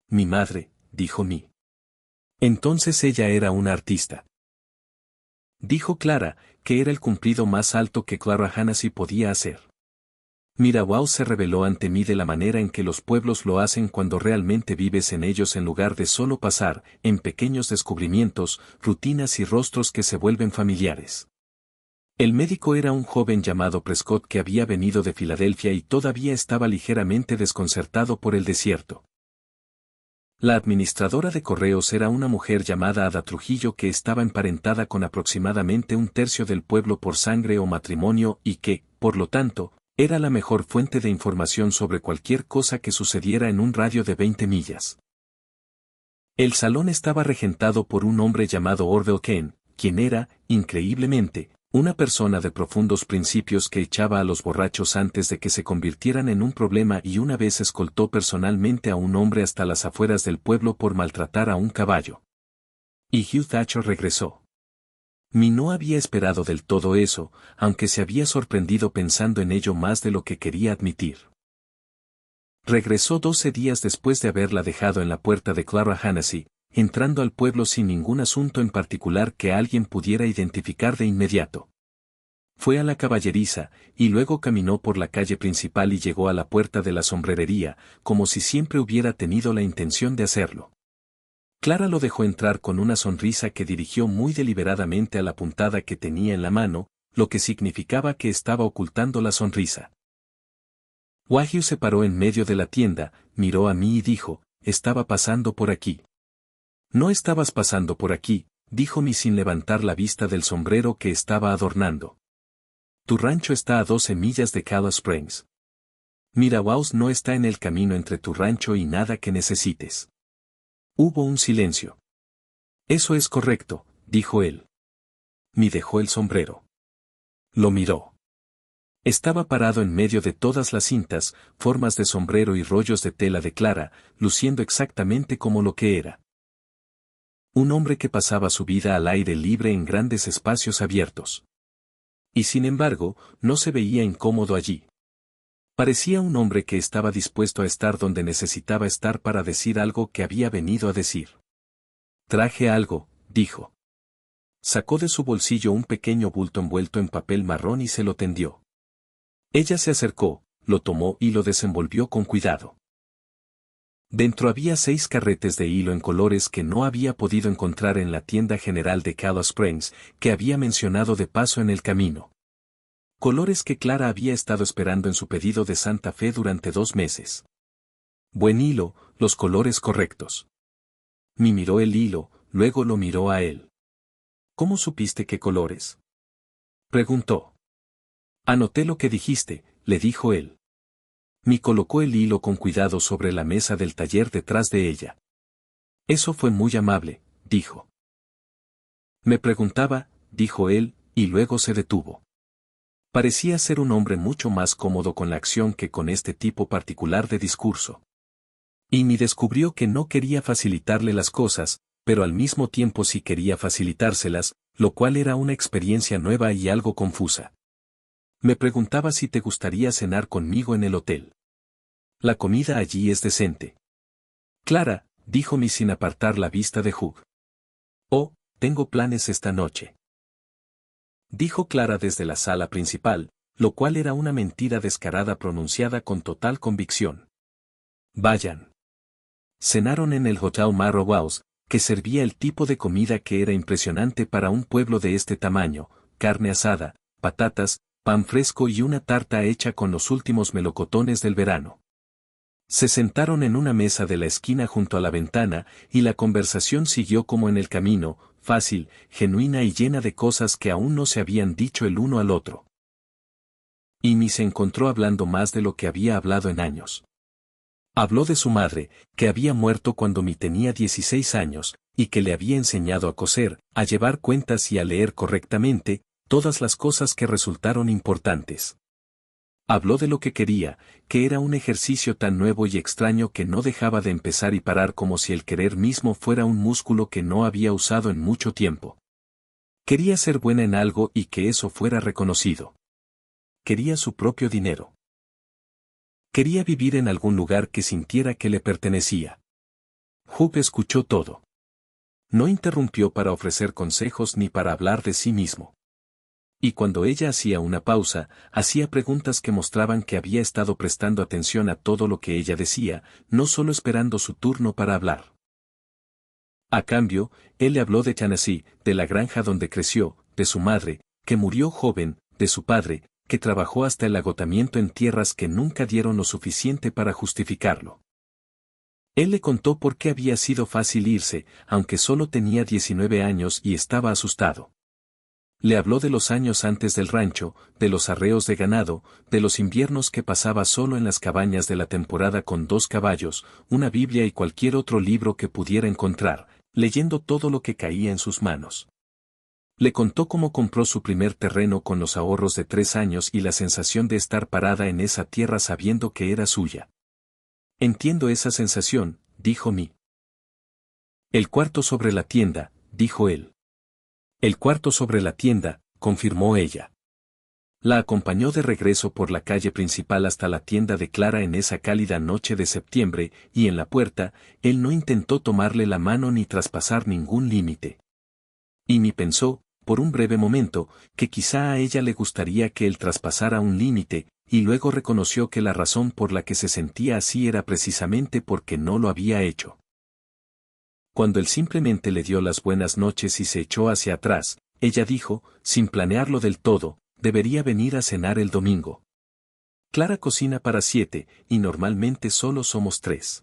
«Mi madre», dijo mí. «Entonces ella era una artista». Dijo Clara, que era el cumplido más alto que Clara Hannahs podía hacer. Marrowhouse se reveló ante mí de la manera en que los pueblos lo hacen cuando realmente vives en ellos en lugar de solo pasar, en pequeños descubrimientos, rutinas y rostros que se vuelven familiares. El médico era un joven llamado Prescott que había venido de Filadelfia y todavía estaba ligeramente desconcertado por el desierto. La administradora de correos era una mujer llamada Ada Trujillo que estaba emparentada con aproximadamente un tercio del pueblo por sangre o matrimonio y que, por lo tanto, era la mejor fuente de información sobre cualquier cosa que sucediera en un radio de 20 millas. El salón estaba regentado por un hombre llamado Orville Kane, quien era, increíblemente, una persona de profundos principios que echaba a los borrachos antes de que se convirtieran en un problema y una vez escoltó personalmente a un hombre hasta las afueras del pueblo por maltratar a un caballo. Y Hugh Thatcher regresó. No había esperado del todo eso, aunque se había sorprendido pensando en ello más de lo que quería admitir. Regresó 12 días después de haberla dejado en la puerta de Clara Hannahs, entrando al pueblo sin ningún asunto en particular que alguien pudiera identificar de inmediato. Fue a la caballeriza, y luego caminó por la calle principal y llegó a la puerta de la sombrerería, como si siempre hubiera tenido la intención de hacerlo. Clara lo dejó entrar con una sonrisa que dirigió muy deliberadamente a la puntada que tenía en la mano, lo que significaba que estaba ocultando la sonrisa. Wagyu se paró en medio de la tienda, miró a mí y dijo, estaba pasando por aquí. No estabas pasando por aquí, dijo Mi sin levantar la vista del sombrero que estaba adornando. Tu rancho está a 12 millas de Colorado Springs. Mirawaus no está en el camino entre tu rancho y nada que necesites. Hubo un silencio. Eso es correcto, dijo él. Mi dejó el sombrero. Lo miró. Estaba parado en medio de todas las cintas, formas de sombrero y rollos de tela de Clara, luciendo exactamente como lo que era. Un hombre que pasaba su vida al aire libre en grandes espacios abiertos. Y sin embargo, no se veía incómodo allí. Parecía un hombre que estaba dispuesto a estar donde necesitaba estar para decir algo que había venido a decir. Traje algo, dijo. Sacó de su bolsillo un pequeño bulto envuelto en papel marrón y se lo tendió. Ella se acercó, lo tomó y lo desenvolvió con cuidado. Dentro había 6 carretes de hilo en colores que no había podido encontrar en la tienda general de Colorado Springs, que había mencionado de paso en el camino. Colores que Clara había estado esperando en su pedido de Santa Fe durante 2 meses. Buen hilo, los colores correctos. Mi miró el hilo, luego lo miró a él. ¿Cómo supiste qué colores? Preguntó. Anoté lo que dijiste, le dijo él. Mi colocó el hilo con cuidado sobre la mesa del taller detrás de ella. Eso fue muy amable, dijo. Me preguntaba, dijo él, y luego se detuvo. Parecía ser un hombre mucho más cómodo con la acción que con este tipo particular de discurso. Y mi descubrió que no quería facilitarle las cosas, pero al mismo tiempo sí quería facilitárselas, lo cual era una experiencia nueva y algo confusa. Me preguntaba si te gustaría cenar conmigo en el hotel. La comida allí es decente. Clara, dijo Mi sin apartar la vista de Hugh. Oh, tengo planes esta noche. Dijo Clara desde la sala principal, lo cual era una mentira descarada pronunciada con total convicción. Vayan. Cenaron en el Hotel Marrowhouse, que servía el tipo de comida que era impresionante para un pueblo de este tamaño, carne asada, patatas, pan fresco y una tarta hecha con los últimos melocotones del verano. Se sentaron en una mesa de la esquina junto a la ventana, y la conversación siguió como en el camino, fácil, genuina y llena de cosas que aún no se habían dicho el uno al otro. Y Mi se encontró hablando más de lo que había hablado en años. Habló de su madre, que había muerto cuando Mi tenía 16 años, y que le había enseñado a coser, a llevar cuentas y a leer correctamente, todas las cosas que resultaron importantes. Habló de lo que quería, que era un ejercicio tan nuevo y extraño que no dejaba de empezar y parar como si el querer mismo fuera un músculo que no había usado en mucho tiempo. Quería ser buena en algo y que eso fuera reconocido. Quería su propio dinero. Quería vivir en algún lugar que sintiera que le pertenecía. Hugh escuchó todo. No interrumpió para ofrecer consejos ni para hablar de sí mismo. Y cuando ella hacía una pausa, hacía preguntas que mostraban que había estado prestando atención a todo lo que ella decía, no solo esperando su turno para hablar. A cambio, él le habló de Tennessee, de la granja donde creció, de su madre, que murió joven, de su padre, que trabajó hasta el agotamiento en tierras que nunca dieron lo suficiente para justificarlo. Él le contó por qué había sido fácil irse, aunque solo tenía 19 años y estaba asustado. Le habló de los años antes del rancho, de los arreos de ganado, de los inviernos que pasaba solo en las cabañas de la temporada con 2 caballos, una Biblia y cualquier otro libro que pudiera encontrar, leyendo todo lo que caía en sus manos. Le contó cómo compró su primer terreno con los ahorros de 3 años y la sensación de estar parada en esa tierra sabiendo que era suya. Entiendo esa sensación, dijo Mi. El cuarto sobre la tienda, dijo él. El cuarto sobre la tienda, confirmó ella. La acompañó de regreso por la calle principal hasta la tienda de Clara en esa cálida noche de septiembre, y en la puerta, él no intentó tomarle la mano ni traspasar ningún límite. Y Mi pensó, por un breve momento, que quizá a ella le gustaría que él traspasara un límite, y luego reconoció que la razón por la que se sentía así era precisamente porque no lo había hecho. Cuando él simplemente le dio las buenas noches y se echó hacia atrás, ella dijo, sin planearlo del todo, debería venir a cenar el domingo. Clara cocina para 7, y normalmente solo somos 3.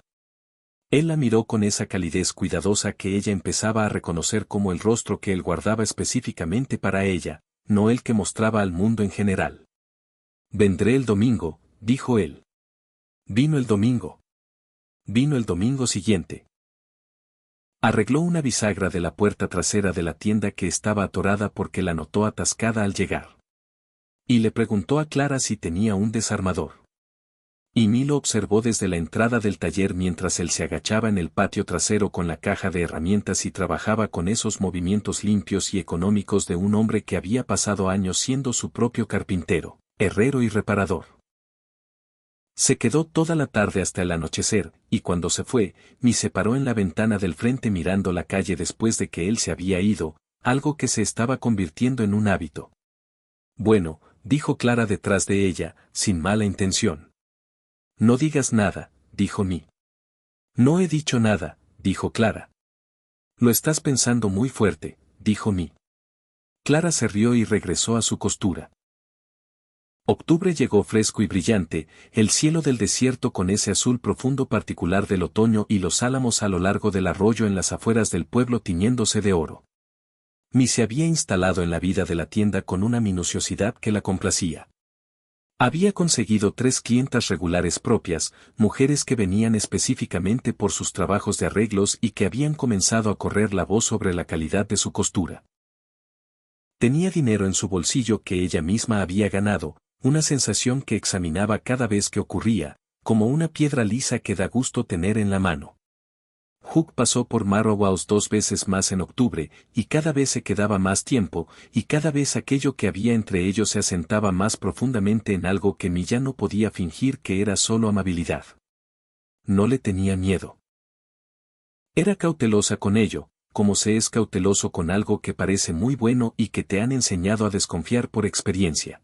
Él la miró con esa calidez cuidadosa que ella empezaba a reconocer como el rostro que él guardaba específicamente para ella, no el que mostraba al mundo en general. Vendré el domingo, dijo él. Vino el domingo. Vino el domingo siguiente. Arregló una bisagra de la puerta trasera de la tienda que estaba atorada porque la notó atascada al llegar. Y le preguntó a Clara si tenía un desarmador. Y lo observó desde la entrada del taller mientras él se agachaba en el patio trasero con la caja de herramientas y trabajaba con esos movimientos limpios y económicos de un hombre que había pasado años siendo su propio carpintero, herrero y reparador. Se quedó toda la tarde hasta el anochecer, y cuando se fue, se paró en la ventana del frente mirando la calle después de que él se había ido, algo que se estaba convirtiendo en un hábito. Bueno, dijo Clara detrás de ella, sin mala intención. No digas nada, dijo Mi. No he dicho nada, dijo Clara. Lo estás pensando muy fuerte, dijo Mi. Clara se rió y regresó a su costura. Octubre llegó fresco y brillante, el cielo del desierto con ese azul profundo particular del otoño y los álamos a lo largo del arroyo en las afueras del pueblo tiñéndose de oro. Mi se había instalado en la vida de la tienda con una minuciosidad que la complacía. Había conseguido 3 clientas regulares propias, mujeres que venían específicamente por sus trabajos de arreglos y que habían comenzado a correr la voz sobre la calidad de su costura. Tenía dinero en su bolsillo que ella misma había ganado, una sensación que examinaba cada vez que ocurría, como una piedra lisa que da gusto tener en la mano. Hugh pasó por Marrowhouse 2 veces más en octubre, y cada vez se quedaba más tiempo, y cada vez aquello que había entre ellos se asentaba más profundamente en algo que ya no podía fingir que era solo amabilidad. No le tenía miedo. Era cautelosa con ello, como se es cauteloso con algo que parece muy bueno y que te han enseñado a desconfiar por experiencia.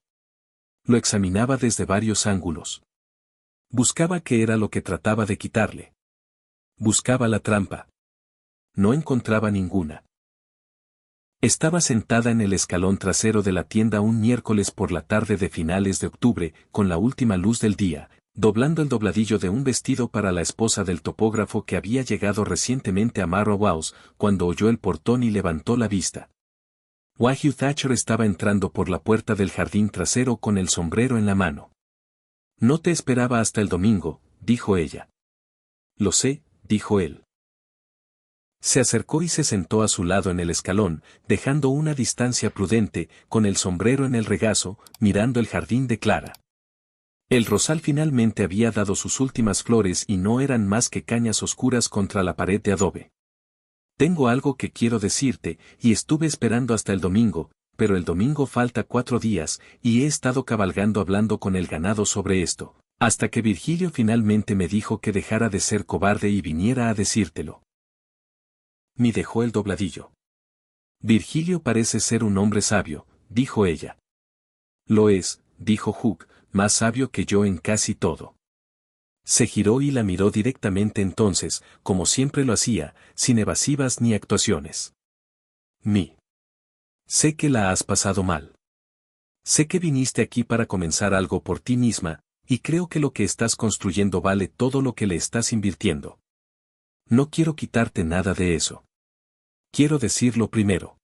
Lo examinaba desde varios ángulos. Buscaba qué era lo que trataba de quitarle. Buscaba la trampa. No encontraba ninguna. Estaba sentada en el escalón trasero de la tienda un miércoles por la tarde de finales de octubre, con la última luz del día, doblando el dobladillo de un vestido para la esposa del topógrafo que había llegado recientemente a Marrowhouse, cuando oyó el portón y levantó la vista. Wahyu Thatcher estaba entrando por la puerta del jardín trasero con el sombrero en la mano. No te esperaba hasta el domingo, dijo ella. Lo sé, dijo él. Se acercó y se sentó a su lado en el escalón, dejando una distancia prudente, con el sombrero en el regazo, mirando el jardín de Clara. El rosal finalmente había dado sus últimas flores y no eran más que cañas oscuras contra la pared de adobe. Tengo algo que quiero decirte, y estuve esperando hasta el domingo, pero el domingo falta 4 días, y he estado cabalgando hablando con el ganado sobre esto, hasta que Virgilio finalmente me dijo que dejara de ser cobarde y viniera a decírtelo. Mi dejó el dobladillo. Virgilio parece ser un hombre sabio, dijo ella. Lo es, dijo Hugh, más sabio que yo en casi todo. Se giró y la miró directamente entonces, como siempre lo hacía, sin evasivas ni actuaciones. Sé que la has pasado mal. Sé que viniste aquí para comenzar algo por ti misma, y creo que lo que estás construyendo vale todo lo que le estás invirtiendo. No quiero quitarte nada de eso. Quiero decirlo primero.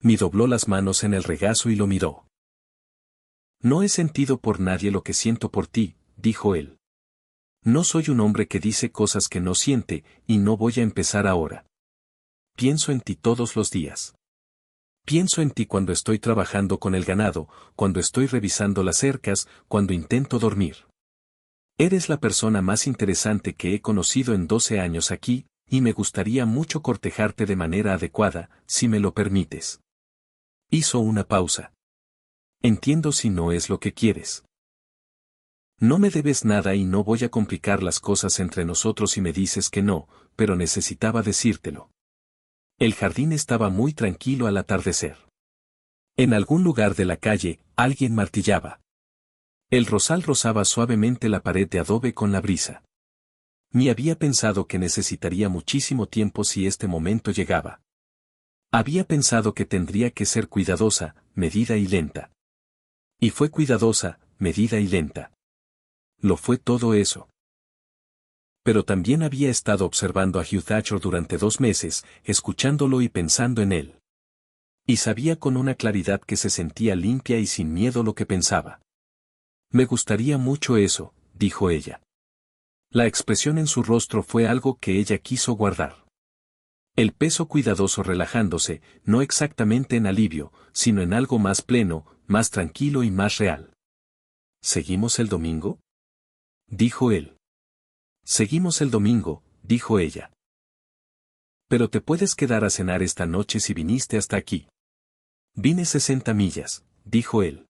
Dobló las manos en el regazo y lo miró. No he sentido por nadie lo que siento por ti, dijo él. No soy un hombre que dice cosas que no siente, y no voy a empezar ahora. Pienso en ti todos los días. Pienso en ti cuando estoy trabajando con el ganado, cuando estoy revisando las cercas, cuando intento dormir. Eres la persona más interesante que he conocido en 12 años aquí, y me gustaría mucho cortejarte de manera adecuada, si me lo permites. Hizo una pausa. Entiendo si no es lo que quieres. No me debes nada y no voy a complicar las cosas entre nosotros si me dices que no, pero necesitaba decírtelo. El jardín estaba muy tranquilo al atardecer. En algún lugar de la calle, alguien martillaba. El rosal rozaba suavemente la pared de adobe con la brisa. Había pensado que necesitaría muchísimo tiempo si este momento llegaba. Había pensado que tendría que ser cuidadosa, medida y lenta. Y fue cuidadosa, medida y lenta. Lo fue todo eso. Pero también había estado observando a Hugh Thatcher durante 2 meses, escuchándolo y pensando en él. Y sabía con una claridad que se sentía limpia y sin miedo lo que pensaba. Me gustaría mucho eso, dijo ella. La expresión en su rostro fue algo que ella quiso guardar. El peso cuidadoso relajándose, no exactamente en alivio, sino en algo más pleno, más tranquilo y más real. ¿Seguimos el domingo?, dijo él. Seguimos el domingo, dijo ella. Pero te puedes quedar a cenar esta noche si viniste hasta aquí. Vine 60 millas, dijo él.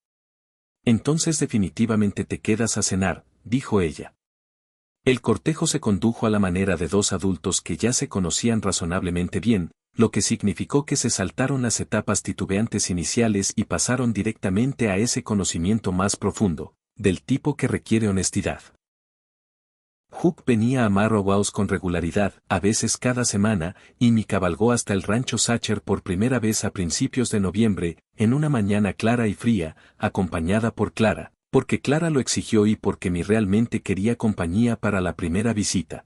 Entonces definitivamente te quedas a cenar, dijo ella. El cortejo se condujo a la manera de 2 adultos que ya se conocían razonablemente bien, lo que significó que se saltaron las etapas titubeantes iniciales y pasaron directamente a ese conocimiento más profundo, del tipo que requiere honestidad. Hugh venía a Marrowhouse con regularidad, a veces cada semana, y me cabalgó hasta el rancho Sacher por primera vez a principios de noviembre, en una mañana clara y fría, acompañada por Clara, porque Clara lo exigió y porque mi realmente quería compañía para la primera visita.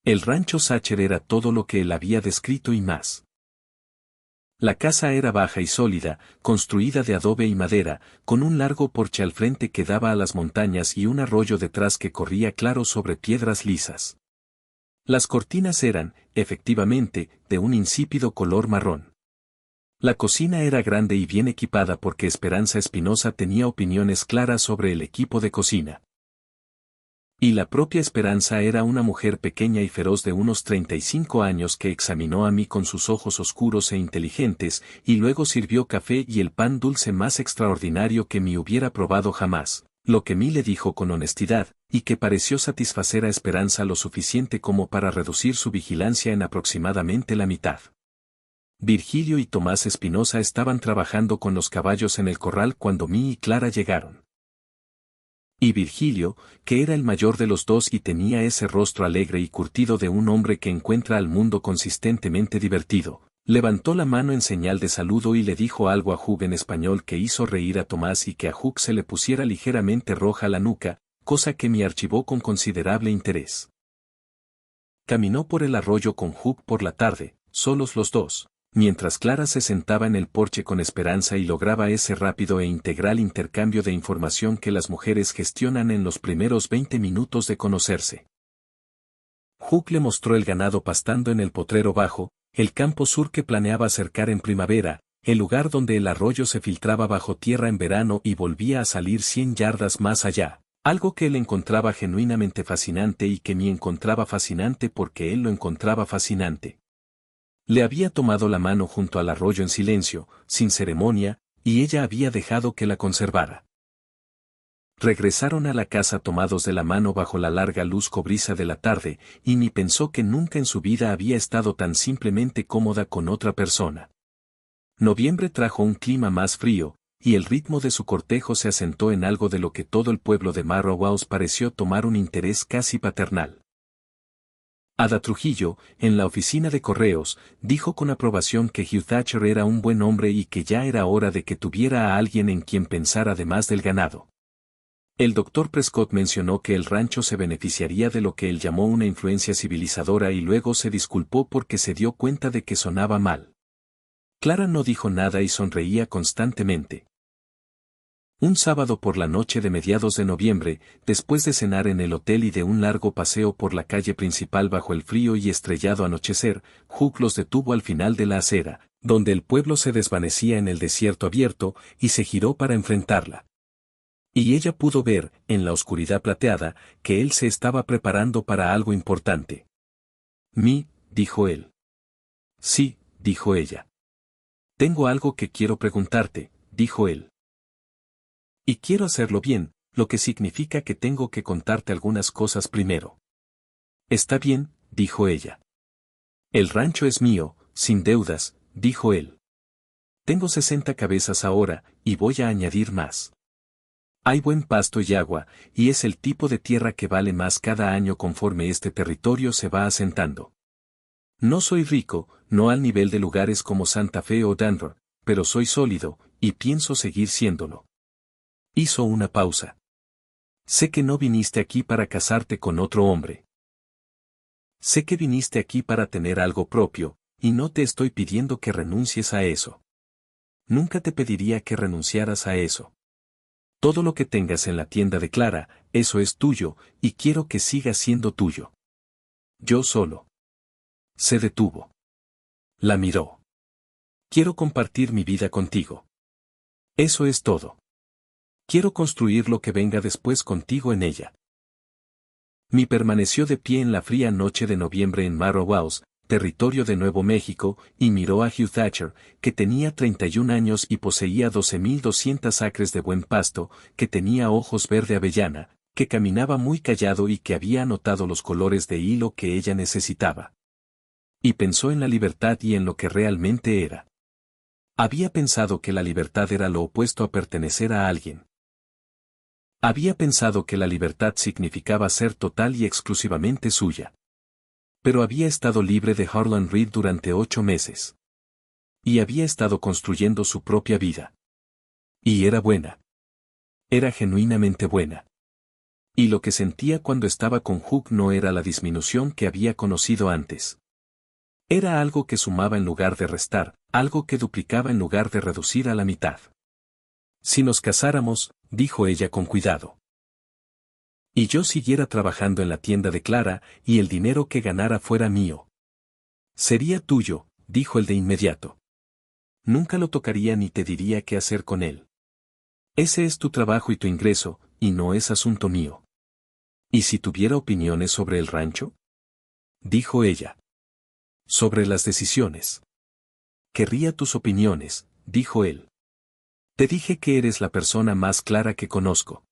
El rancho Sacher era todo lo que él había descrito y más. La casa era baja y sólida, construida de adobe y madera, con un largo porche al frente que daba a las montañas y un arroyo detrás que corría claro sobre piedras lisas. Las cortinas eran, efectivamente, de un insípido color marrón. La cocina era grande y bien equipada porque Esperanza Espinosa tenía opiniones claras sobre el equipo de cocina. Y la propia Esperanza era una mujer pequeña y feroz de unos 35 años que examinó a mí con sus ojos oscuros e inteligentes, y luego sirvió café y el pan dulce más extraordinario que me hubiera probado jamás, lo que mí le dijo con honestidad, y que pareció satisfacer a Esperanza lo suficiente como para reducir su vigilancia en aproximadamente la mitad. Virgilio y Tomás Espinosa estaban trabajando con los caballos en el corral cuando mí y Clara llegaron. Y Virgilio, que era el mayor de los dos y tenía ese rostro alegre y curtido de un hombre que encuentra al mundo consistentemente divertido, levantó la mano en señal de saludo y le dijo algo a Hugh en español que hizo reír a Tomás y que a Hugh se le pusiera ligeramente roja la nuca, cosa que me archivó con considerable interés. Caminó por el arroyo con Hugh por la tarde, solos los dos, mientras Clara se sentaba en el porche con Esperanza y lograba ese rápido e integral intercambio de información que las mujeres gestionan en los primeros 20 minutos de conocerse. Hugh le mostró el ganado pastando en el potrero bajo, el campo sur que planeaba cercar en primavera, el lugar donde el arroyo se filtraba bajo tierra en verano y volvía a salir 100 yardas más allá, algo que él encontraba genuinamente fascinante y que me encontraba fascinante porque él lo encontraba fascinante. Le había tomado la mano junto al arroyo en silencio, sin ceremonia, y ella había dejado que la conservara. Regresaron a la casa tomados de la mano bajo la larga luz cobriza de la tarde, y ni pensó que nunca en su vida había estado tan simplemente cómoda con otra persona. Noviembre trajo un clima más frío, y el ritmo de su cortejo se asentó en algo de lo que todo el pueblo de Marrowhouse pareció tomar un interés casi paternal. Ada Trujillo, en la oficina de correos, dijo con aprobación que Hugh Thatcher era un buen hombre y que ya era hora de que tuviera a alguien en quien pensar además del ganado. El Dr. Prescott mencionó que el rancho se beneficiaría de lo que él llamó una influencia civilizadora y luego se disculpó porque se dio cuenta de que sonaba mal. Clara no dijo nada y sonreía constantemente. Un sábado por la noche de mediados de noviembre, después de cenar en el hotel y de un largo paseo por la calle principal bajo el frío y estrellado anochecer, Hugh los detuvo al final de la acera, donde el pueblo se desvanecía en el desierto abierto, y se giró para enfrentarla. Y ella pudo ver, en la oscuridad plateada, que él se estaba preparando para algo importante. Dijo él. Sí, dijo ella. Tengo algo que quiero preguntarte, dijo él. Y quiero hacerlo bien, lo que significa que tengo que contarte algunas cosas primero. Está bien, dijo ella. El rancho es mío, sin deudas, dijo él. Tengo 60 cabezas ahora, y voy a añadir más. Hay buen pasto y agua, y es el tipo de tierra que vale más cada año conforme este territorio se va asentando. No soy rico, no al nivel de lugares como Santa Fe o Denver, pero soy sólido, y pienso seguir siéndolo. Hizo una pausa. Sé que no viniste aquí para casarte con otro hombre. Sé que viniste aquí para tener algo propio, y no te estoy pidiendo que renuncies a eso. Nunca te pediría que renunciaras a eso. Todo lo que tengas en la tienda de Clara, eso es tuyo, y quiero que siga siendo tuyo. Yo solo. Se detuvo. La miró. Quiero compartir mi vida contigo. Eso es todo. Quiero construir lo que venga después contigo en ella. Mi permaneció de pie en la fría noche de noviembre en Marrowhouse, territorio de Nuevo México, y miró a Hugh Thatcher, que tenía 31 años y poseía 12.200 acres de buen pasto, que tenía ojos verde avellana, que caminaba muy callado y que había anotado los colores de hilo que ella necesitaba. Y pensó en la libertad y en lo que realmente era. Había pensado que la libertad era lo opuesto a pertenecer a alguien. Había pensado que la libertad significaba ser total y exclusivamente suya. Pero había estado libre de Harlan Reed durante 8 meses. Y había estado construyendo su propia vida. Y era buena. Era genuinamente buena. Y lo que sentía cuando estaba con Hugh no era la disminución que había conocido antes. Era algo que sumaba en lugar de restar, algo que duplicaba en lugar de reducir a la mitad. Si nos casáramos, dijo ella con cuidado. Y yo siguiera trabajando en la tienda de Clara, y el dinero que ganara fuera mío. Sería tuyo, dijo él de inmediato. Nunca lo tocaría ni te diría qué hacer con él. Ese es tu trabajo y tu ingreso, y no es asunto mío. ¿Y si tuviera opiniones sobre el rancho? Dijo ella. Sobre las decisiones. Querría tus opiniones, dijo él. Te dije que eres la persona más clara que conozco.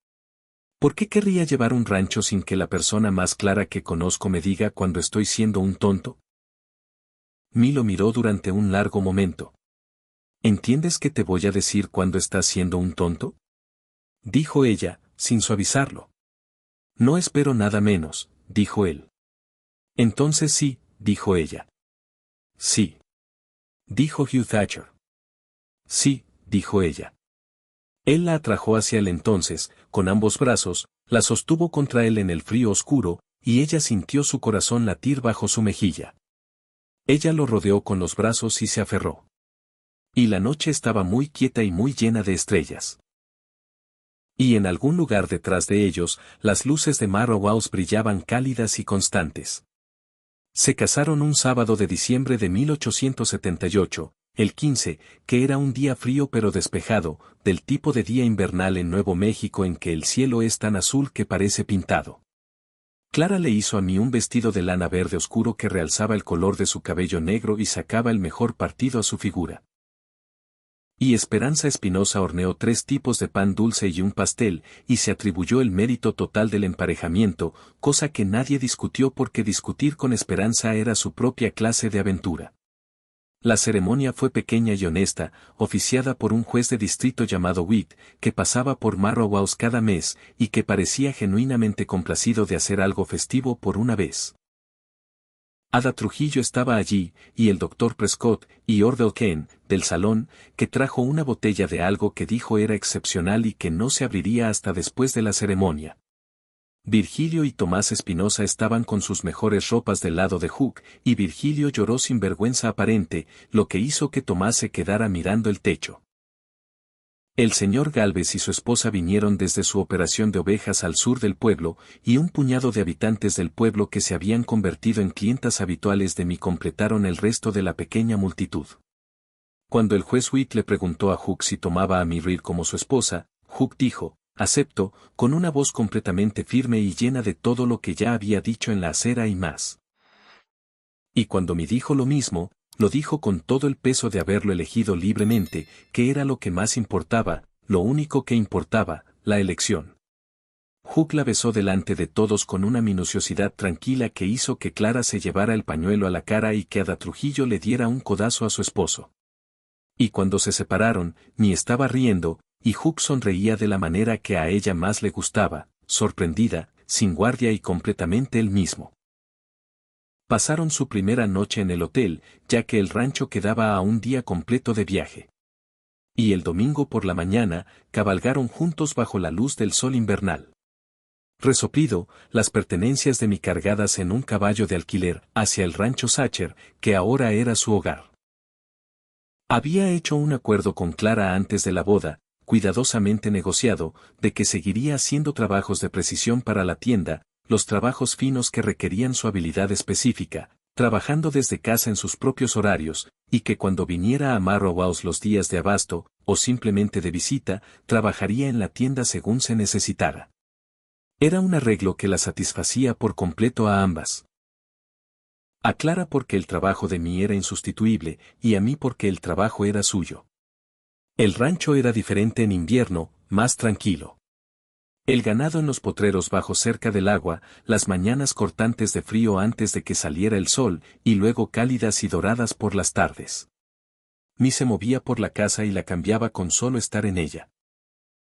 ¿Por qué querría llevar un rancho sin que la persona más clara que conozco me diga cuando estoy siendo un tonto? Lo miró durante un largo momento. ¿Entiendes que te voy a decir cuando estás siendo un tonto? Dijo ella, sin suavizarlo. No espero nada menos, dijo él. Entonces sí, dijo ella. Sí. Dijo Hugh Thatcher. Sí, dijo ella. Él la atrajo hacia él entonces, con ambos brazos, la sostuvo contra él en el frío oscuro, y ella sintió su corazón latir bajo su mejilla. Ella lo rodeó con los brazos y se aferró. Y la noche estaba muy quieta y muy llena de estrellas. Y en algún lugar detrás de ellos, las luces de Marrowhouse brillaban cálidas y constantes. Se casaron un sábado de diciembre de 1878, el 15, que era un día frío pero despejado, del tipo de día invernal en Nuevo México en que el cielo es tan azul que parece pintado. Clara le hizo a mí un vestido de lana verde oscuro que realzaba el color de su cabello negro y sacaba el mejor partido a su figura. Y Esperanza Espinosa horneó 3 tipos de pan dulce y un pastel, y se atribuyó el mérito total del emparejamiento, cosa que nadie discutió porque discutir con Esperanza era su propia clase de aventura. La ceremonia fue pequeña y honesta, oficiada por un juez de distrito llamado Witt, que pasaba por Marrowhouse cada mes, y que parecía genuinamente complacido de hacer algo festivo por una vez. Ada Trujillo estaba allí, y el doctor Prescott, y Orville Kane, del salón, que trajo una botella de algo que dijo era excepcional y que no se abriría hasta después de la ceremonia. Virgilio y Tomás Espinosa estaban con sus mejores ropas del lado de Hugh, y Virgilio lloró sin vergüenza aparente, lo que hizo que Tomás se quedara mirando el techo. El señor Gálvez y su esposa vinieron desde su operación de ovejas al sur del pueblo, y un puñado de habitantes del pueblo que se habían convertido en clientas habituales de mí completaron el resto de la pequeña multitud. Cuando el juez Witt le preguntó a Hugh si tomaba a Reed como su esposa, Hugh dijo, acepto, con una voz completamente firme y llena de todo lo que ya había dicho en la acera y más. Y cuando me dijo lo mismo, lo dijo con todo el peso de haberlo elegido libremente, que era lo que más importaba, lo único que importaba, la elección. Hugh la besó delante de todos con una minuciosidad tranquila que hizo que Clara se llevara el pañuelo a la cara y que Ada Trujillo le diera un codazo a su esposo. Y cuando se separaron, ni estaba riendo, y Hugh sonreía de la manera que a ella más le gustaba, sorprendida, sin guardia y completamente él mismo. Pasaron su primera noche en el hotel, ya que el rancho quedaba a un día completo de viaje. Y el domingo por la mañana, cabalgaron juntos bajo la luz del sol invernal. Resoplido, las pertenencias de mi cargadas en un caballo de alquiler hacia el rancho Sacher, que ahora era su hogar. Había hecho un acuerdo con Clara antes de la boda, cuidadosamente negociado, de que seguiría haciendo trabajos de precisión para la tienda, los trabajos finos que requerían su habilidad específica, trabajando desde casa en sus propios horarios, y que cuando viniera a Marrowhouse los días de abasto, o simplemente de visita, trabajaría en la tienda según se necesitara. Era un arreglo que la satisfacía por completo a ambas. A Clara porque el trabajo de mí era insustituible, y a mí porque el trabajo era suyo. El rancho era diferente en invierno, más tranquilo. El ganado en los potreros bajo cerca del agua, las mañanas cortantes de frío antes de que saliera el sol, y luego cálidas y doradas por las tardes. Mi se movía por la casa y la cambiaba con solo estar en ella.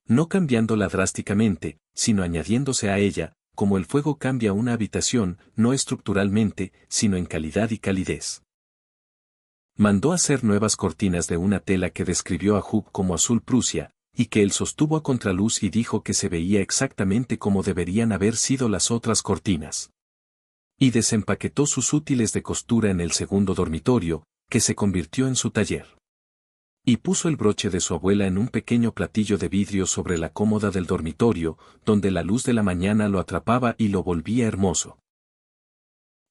No cambiándola drásticamente, sino añadiéndose a ella, como el fuego cambia una habitación, no estructuralmente, sino en calidad y calidez. Mandó hacer nuevas cortinas de una tela que describió a Hugh como azul Prusia, y que él sostuvo a contraluz y dijo que se veía exactamente como deberían haber sido las otras cortinas. Y desempaquetó sus útiles de costura en el segundo dormitorio, que se convirtió en su taller. Y puso el broche de su abuela en un pequeño platillo de vidrio sobre la cómoda del dormitorio, donde la luz de la mañana lo atrapaba y lo volvía hermoso.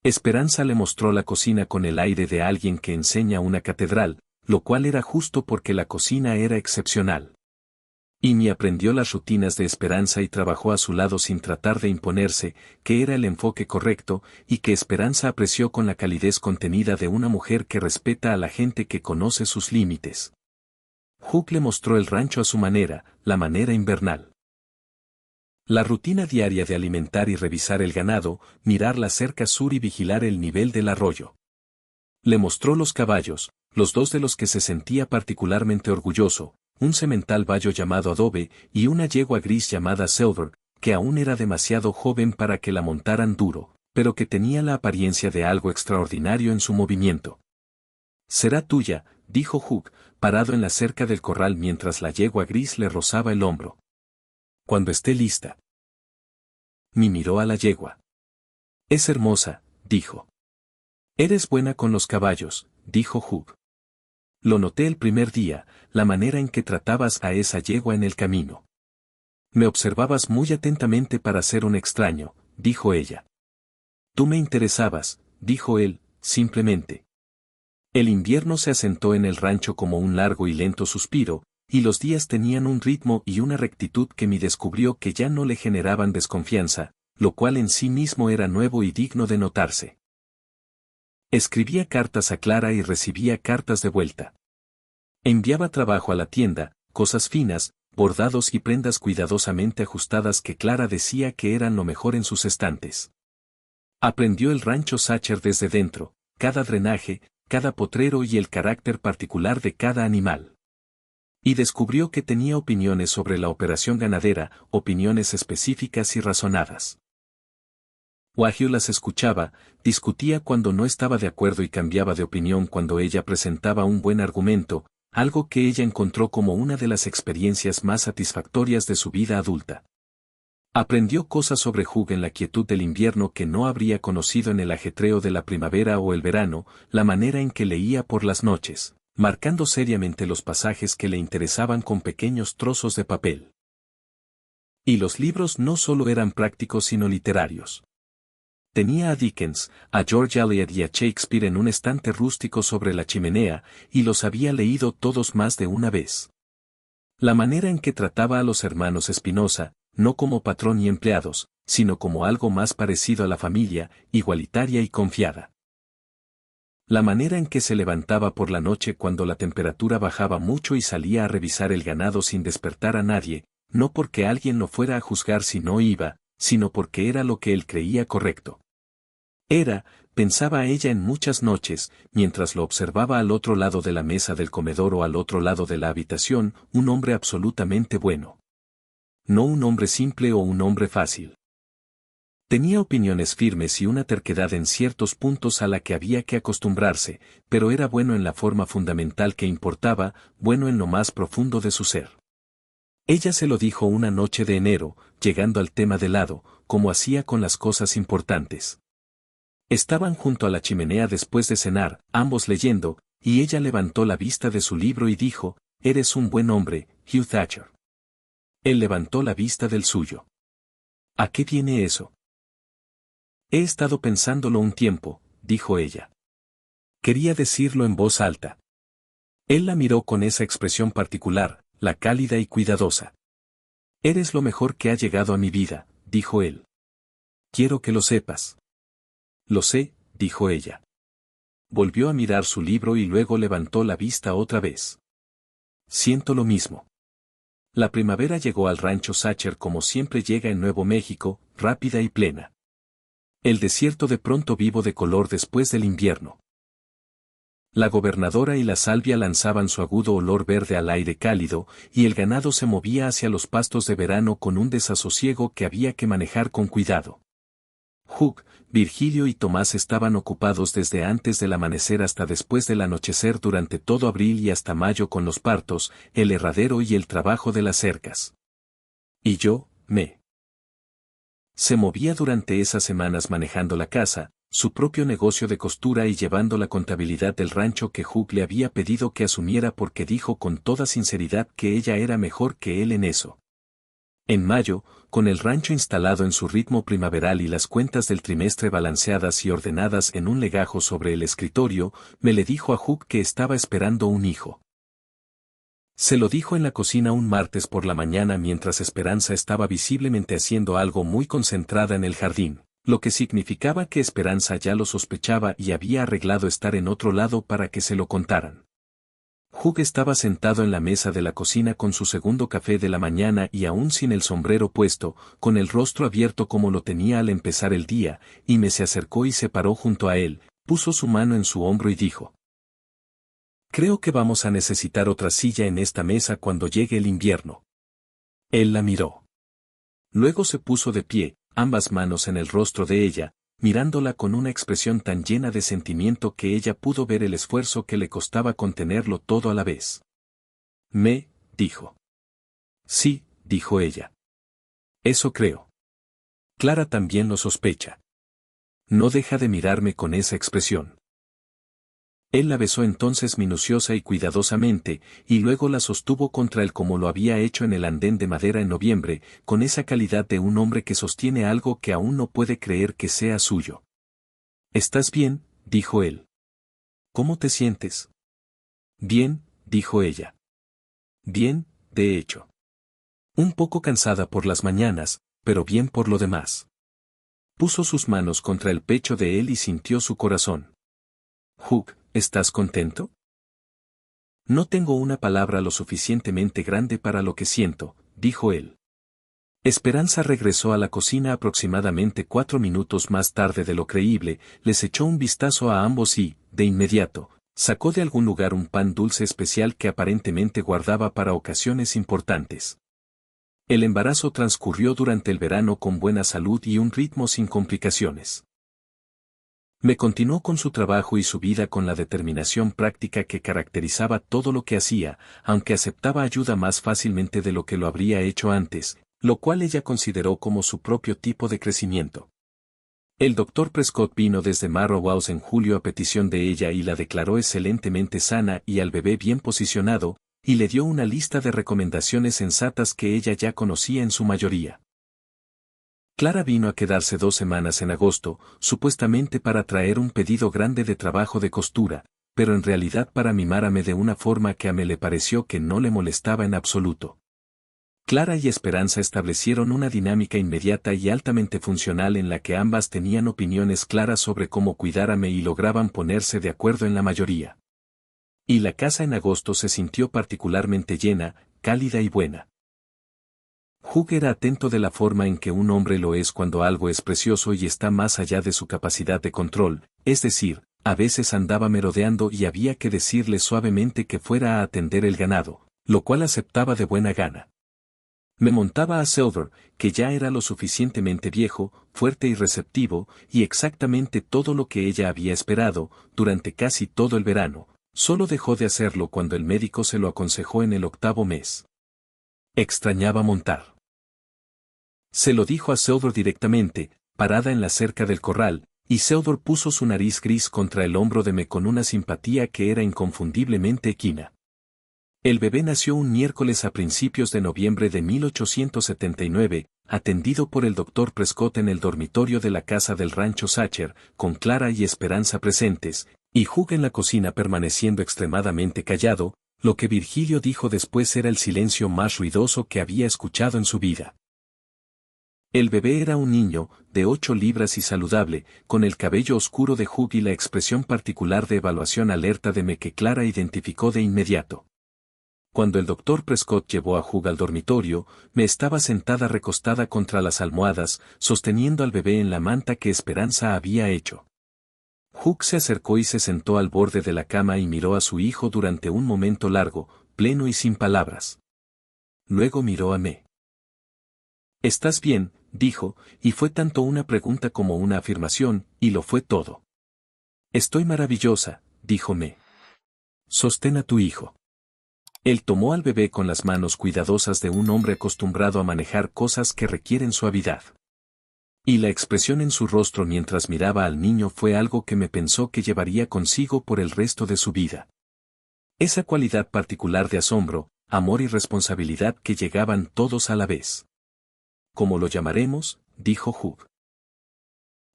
Esperanza le mostró la cocina con el aire de alguien que enseña una catedral, lo cual era justo porque la cocina era excepcional. Amy aprendió las rutinas de Esperanza y trabajó a su lado sin tratar de imponerse, que era el enfoque correcto, y que Esperanza apreció con la calidez contenida de una mujer que respeta a la gente que conoce sus límites. Hugh le mostró el rancho a su manera, la manera invernal. La rutina diaria de alimentar y revisar el ganado, mirar la cerca sur y vigilar el nivel del arroyo. Le mostró los caballos, los dos de los que se sentía particularmente orgulloso, un semental bayo llamado Adobe y una yegua gris llamada Silver, que aún era demasiado joven para que la montaran duro, pero que tenía la apariencia de algo extraordinario en su movimiento. «Será tuya», dijo Hugh, parado en la cerca del corral mientras la yegua gris le rozaba el hombro. «Cuando esté lista». Mi miró a la yegua. «Es hermosa», dijo. «Eres buena con los caballos», dijo Hugh. «Lo noté el primer día, la manera en que tratabas a esa yegua en el camino. Me observabas muy atentamente para ser un extraño», dijo ella. «Tú me interesabas», dijo él, simplemente. El invierno se asentó en el rancho como un largo y lento suspiro, y los días tenían un ritmo y una rectitud que me descubrió que ya no le generaban desconfianza, lo cual en sí mismo era nuevo y digno de notarse. Escribía cartas a Clara y recibía cartas de vuelta. Enviaba trabajo a la tienda, cosas finas, bordados y prendas cuidadosamente ajustadas que Clara decía que eran lo mejor en sus estantes. Aprendió el rancho Sacher desde dentro, cada drenaje, cada potrero y el carácter particular de cada animal. Y descubrió que tenía opiniones sobre la operación ganadera, opiniones específicas y razonadas. Wahyu las escuchaba, discutía cuando no estaba de acuerdo y cambiaba de opinión cuando ella presentaba un buen argumento, algo que ella encontró como una de las experiencias más satisfactorias de su vida adulta. Aprendió cosas sobre Hugh en la quietud del invierno que no habría conocido en el ajetreo de la primavera o el verano, la manera en que leía por las noches, marcando seriamente los pasajes que le interesaban con pequeños trozos de papel. Y los libros no solo eran prácticos sino literarios. Tenía a Dickens, a George Eliot y a Shakespeare en un estante rústico sobre la chimenea, y los había leído todos más de una vez. La manera en que trataba a los hermanos Espinosa, no como patrón y empleados, sino como algo más parecido a la familia, igualitaria y confiada. La manera en que se levantaba por la noche cuando la temperatura bajaba mucho y salía a revisar el ganado sin despertar a nadie, no porque alguien lo fuera a juzgar si no iba, sino porque era lo que él creía correcto. Era, pensaba ella en muchas noches, mientras lo observaba al otro lado de la mesa del comedor o al otro lado de la habitación, un hombre absolutamente bueno. No un hombre simple o un hombre fácil. Tenía opiniones firmes y una terquedad en ciertos puntos a la que había que acostumbrarse, pero era bueno en la forma fundamental que importaba, bueno en lo más profundo de su ser. Ella se lo dijo una noche de enero, llegando al tema de lado, como hacía con las cosas importantes. Estaban junto a la chimenea después de cenar, ambos leyendo, y ella levantó la vista de su libro y dijo, «Eres un buen hombre, Hugh Thatcher». Él levantó la vista del suyo. «¿A qué viene eso?» «He estado pensándolo un tiempo», dijo ella. Quería decirlo en voz alta. Él la miró con esa expresión particular, la cálida y cuidadosa. «Eres lo mejor que ha llegado a mi vida», dijo él. «Quiero que lo sepas». «Lo sé», dijo ella. Volvió a mirar su libro y luego levantó la vista otra vez. «Siento lo mismo». La primavera llegó al rancho Sacher como siempre llega en Nuevo México, rápida y plena. El desierto de pronto vivo de color después del invierno. La gobernadora y la salvia lanzaban su agudo olor verde al aire cálido, y el ganado se movía hacia los pastos de verano con un desasosiego que había que manejar con cuidado. Hugh, Virgilio y Tomás estaban ocupados desde antes del amanecer hasta después del anochecer durante todo abril y hasta mayo con los partos, el herradero y el trabajo de las cercas. Y yo, se movía durante esas semanas manejando la casa, su propio negocio de costura y llevando la contabilidad del rancho que Hugh le había pedido que asumiera porque dijo con toda sinceridad que ella era mejor que él en eso. En mayo, con el rancho instalado en su ritmo primaveral y las cuentas del trimestre balanceadas y ordenadas en un legajo sobre el escritorio, me le dijo a Hugh que estaba esperando un hijo. Se lo dijo en la cocina un martes por la mañana mientras Esperanza estaba visiblemente haciendo algo muy concentrada en el jardín, lo que significaba que Esperanza ya lo sospechaba y había arreglado estar en otro lado para que se lo contaran. Hugh estaba sentado en la mesa de la cocina con su segundo café de la mañana y aún sin el sombrero puesto, con el rostro abierto como lo tenía al empezar el día, y me se acercó y se paró junto a él, puso su mano en su hombro y dijo: «Creo que vamos a necesitar otra silla en esta mesa cuando llegue el invierno». Él la miró. Luego se puso de pie, ambas manos en el rostro de ella, mirándola con una expresión tan llena de sentimiento que ella pudo ver el esfuerzo que le costaba contenerlo todo a la vez. Dijo. «Sí», dijo ella. «Eso creo». Clara también lo sospecha. No deja de mirarme con esa expresión. Él la besó entonces minuciosa y cuidadosamente, y luego la sostuvo contra él como lo había hecho en el andén de madera en noviembre, con esa calidad de un hombre que sostiene algo que aún no puede creer que sea suyo. «¿Estás bien?», dijo él. «¿Cómo te sientes?». «Bien», dijo ella. «Bien, de hecho. Un poco cansada por las mañanas, pero bien por lo demás». Puso sus manos contra el pecho de él y sintió su corazón. «Hugh, ¿estás contento?». «No tengo una palabra lo suficientemente grande para lo que siento», dijo él. Esperanza regresó a la cocina aproximadamente 4 minutos más tarde de lo creíble, les echó un vistazo a ambos y, de inmediato, sacó de algún lugar un pan dulce especial que aparentemente guardaba para ocasiones importantes. El embarazo transcurrió durante el verano con buena salud y un ritmo sin complicaciones. Me continuó con su trabajo y su vida con la determinación práctica que caracterizaba todo lo que hacía, aunque aceptaba ayuda más fácilmente de lo que lo habría hecho antes, lo cual ella consideró como su propio tipo de crecimiento. El Dr. Prescott vino desde Marrow House en julio a petición de ella y la declaró excelentemente sana y al bebé bien posicionado, y le dio una lista de recomendaciones sensatas que ella ya conocía en su mayoría. Clara vino a quedarse 2 semanas en agosto, supuestamente para traer un pedido grande de trabajo de costura, pero en realidad para mimarme de una forma que a mí le pareció que no le molestaba en absoluto. Clara y Esperanza establecieron una dinámica inmediata y altamente funcional en la que ambas tenían opiniones claras sobre cómo cuidárame y lograban ponerse de acuerdo en la mayoría. Y la casa en agosto se sintió particularmente llena, cálida y buena. Hugh era atento de la forma en que un hombre lo es cuando algo es precioso y está más allá de su capacidad de control, es decir, a veces andaba merodeando y había que decirle suavemente que fuera a atender el ganado, lo cual aceptaba de buena gana. Me montaba a Silver, que ya era lo suficientemente viejo, fuerte y receptivo, y exactamente todo lo que ella había esperado, durante casi todo el verano, solo dejó de hacerlo cuando el médico se lo aconsejó en el 8º mes. Extrañaba montar. Se lo dijo a Theodore directamente, parada en la cerca del corral, y Theodore puso su nariz gris contra el hombro de Me con una simpatía que era inconfundiblemente equina. El bebé nació un miércoles a principios de noviembre de 1879, atendido por el doctor Prescott en el dormitorio de la casa del rancho Sacher, con Clara y Esperanza presentes, y Hugh en la cocina permaneciendo extremadamente callado, lo que Virgilio dijo después era el silencio más ruidoso que había escuchado en su vida. El bebé era un niño, de 8 libras y saludable, con el cabello oscuro de Hugh y la expresión particular de evaluación alerta de Me que Clara identificó de inmediato. Cuando el doctor Prescott llevó a Hugh al dormitorio, Me estaba sentada recostada contra las almohadas, sosteniendo al bebé en la manta que Esperanza había hecho. Hugh se acercó y se sentó al borde de la cama y miró a su hijo durante un momento largo, pleno y sin palabras. Luego miró a Me. «¿Estás bien?», dijo, y fue tanto una pregunta como una afirmación, y lo fue todo. «Estoy maravillosa», dijo Me. «Sostén a tu hijo». Él tomó al bebé con las manos cuidadosas de un hombre acostumbrado a manejar cosas que requieren suavidad. Y la expresión en su rostro mientras miraba al niño fue algo que Me pensó que llevaría consigo por el resto de su vida. Esa cualidad particular de asombro, amor y responsabilidad que llegaban todos a la vez. «¿Cómo lo llamaremos?», dijo Hugh.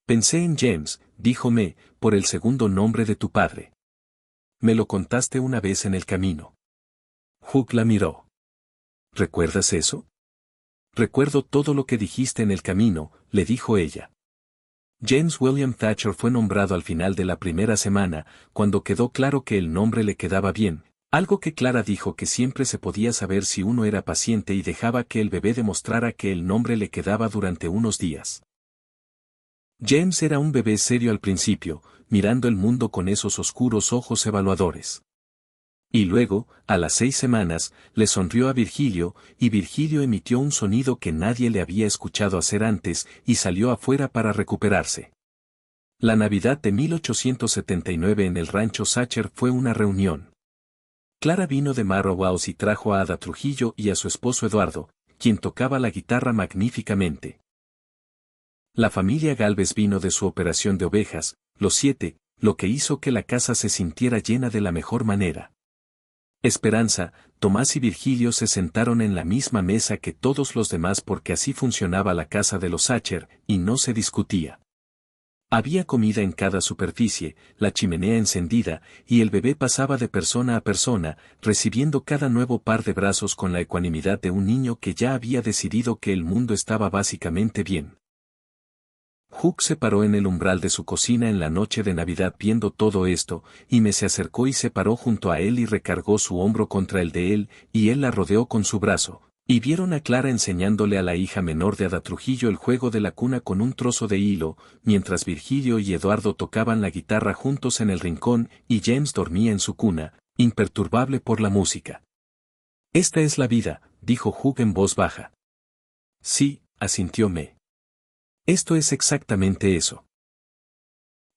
«Pensé en James», dijo Me, «por el segundo nombre de tu padre. Me lo contaste una vez en el camino». Hugh la miró. «¿Recuerdas eso?». «Recuerdo todo lo que dijiste en el camino», le dijo ella. James William Thatcher fue nombrado al final de la primera semana, cuando quedó claro que el nombre le quedaba bien, algo que Clara dijo que siempre se podía saber si uno era paciente y dejaba que el bebé demostrara que el nombre le quedaba durante unos días. James era un bebé serio al principio, mirando el mundo con esos oscuros ojos evaluadores. Y luego, a las 6 semanas, le sonrió a Virgilio, y Virgilio emitió un sonido que nadie le había escuchado hacer antes, y salió afuera para recuperarse. La Navidad de 1879 en el rancho Sacher fue una reunión. Clara vino de Marrowhouse y trajo a Ada Trujillo y a su esposo Eduardo, quien tocaba la guitarra magníficamente. La familia Galvez vino de su operación de ovejas, los 7, lo que hizo que la casa se sintiera llena de la mejor manera. Esperanza, Tomás y Virgilio se sentaron en la misma mesa que todos los demás porque así funcionaba la casa de los Sacher, y no se discutía. Había comida en cada superficie, la chimenea encendida, y el bebé pasaba de persona a persona, recibiendo cada nuevo par de brazos con la ecuanimidad de un niño que ya había decidido que el mundo estaba básicamente bien. Hugh se paró en el umbral de su cocina en la noche de Navidad viendo todo esto, y Me se acercó y se paró junto a él y recargó su hombro contra el de él, y él la rodeó con su brazo, y vieron a Clara enseñándole a la hija menor de Ada Trujillo el juego de la cuna con un trozo de hilo, mientras Virgilio y Eduardo tocaban la guitarra juntos en el rincón, y James dormía en su cuna, imperturbable por la música. «Esta es la vida», dijo Hugh en voz baja. «Sí», asintió Me. «Esto es exactamente eso».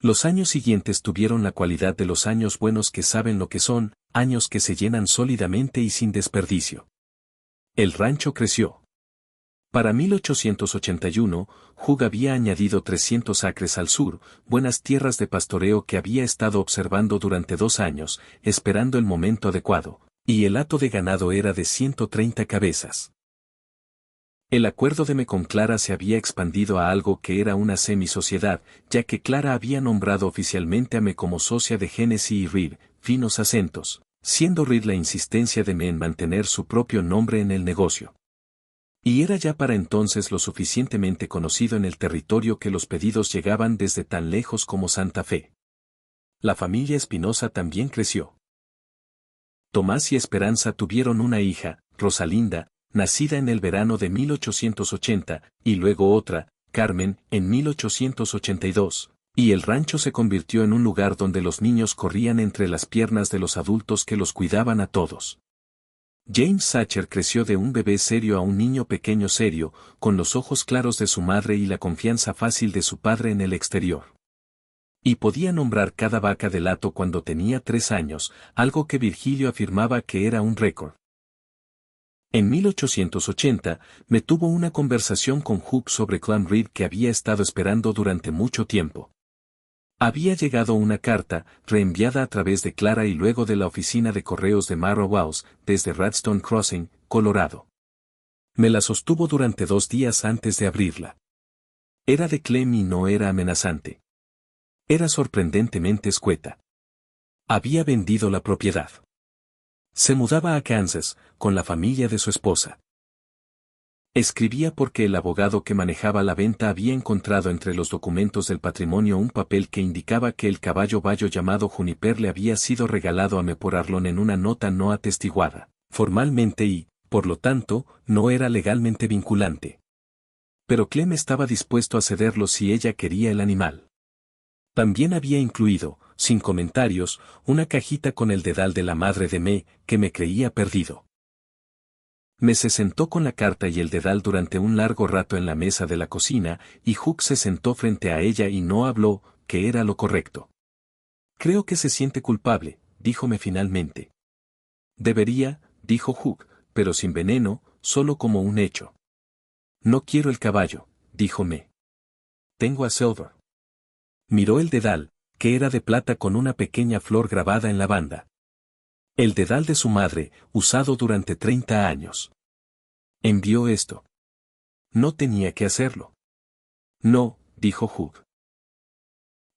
Los años siguientes tuvieron la cualidad de los años buenos que saben lo que son, años que se llenan sólidamente y sin desperdicio. El rancho creció. Para 1881, Hugh había añadido 300 acres al sur, buenas tierras de pastoreo que había estado observando durante 2 años, esperando el momento adecuado, y el hato de ganado era de 130 cabezas. El acuerdo de Me con Clara se había expandido a algo que era una semi-sociedad, ya que Clara había nombrado oficialmente a Me como socia de Hennessy y Reed, finos acentos, siendo Reed la insistencia de Me en mantener su propio nombre en el negocio. Y era ya para entonces lo suficientemente conocido en el territorio que los pedidos llegaban desde tan lejos como Santa Fe. La familia Espinosa también creció. Tomás y Esperanza tuvieron una hija, Rosalinda, nacida en el verano de 1880, y luego otra, Carmen, en 1882, y el rancho se convirtió en un lugar donde los niños corrían entre las piernas de los adultos que los cuidaban a todos. James Sacher creció de un bebé serio a un niño pequeño serio, con los ojos claros de su madre y la confianza fácil de su padre en el exterior. Y podía nombrar cada vaca del hato cuando tenía 3 años, algo que Virgilio afirmaba que era un récord. En 1880, me tuvo una conversación con Hooke sobre Clam Reed que había estado esperando durante mucho tiempo. Había llegado una carta, reenviada a través de Clara y luego de la oficina de correos de Marrow House, desde Radstone Crossing, Colorado. Me la sostuvo durante 2 días antes de abrirla. Era de Clem y no era amenazante. Era sorprendentemente escueta. Había vendido la propiedad. Se mudaba a Kansas, con la familia de su esposa. Escribía porque el abogado que manejaba la venta había encontrado entre los documentos del patrimonio un papel que indicaba que el caballo bayo llamado Juniper le había sido regalado a me por Arlon en una nota no atestiguada, formalmente y, por lo tanto, no era legalmente vinculante. Pero Clem estaba dispuesto a cederlo si ella quería el animal. También había incluido, sin comentarios, una cajita con el dedal de la madre de Me, que me creía perdido. Me se sentó con la carta y el dedal durante un largo rato en la mesa de la cocina, y Hooke se sentó frente a ella y no habló, que era lo correcto. Creo que se siente culpable, díjome finalmente. Debería, dijo Hooke, pero sin veneno, solo como un hecho. No quiero el caballo, dijo Me. Tengo a Silver. Miró el dedal, que era de plata con una pequeña flor grabada en la banda. El dedal de su madre, usado durante 30 años. Envió esto. No tenía que hacerlo. No, dijo Hugh.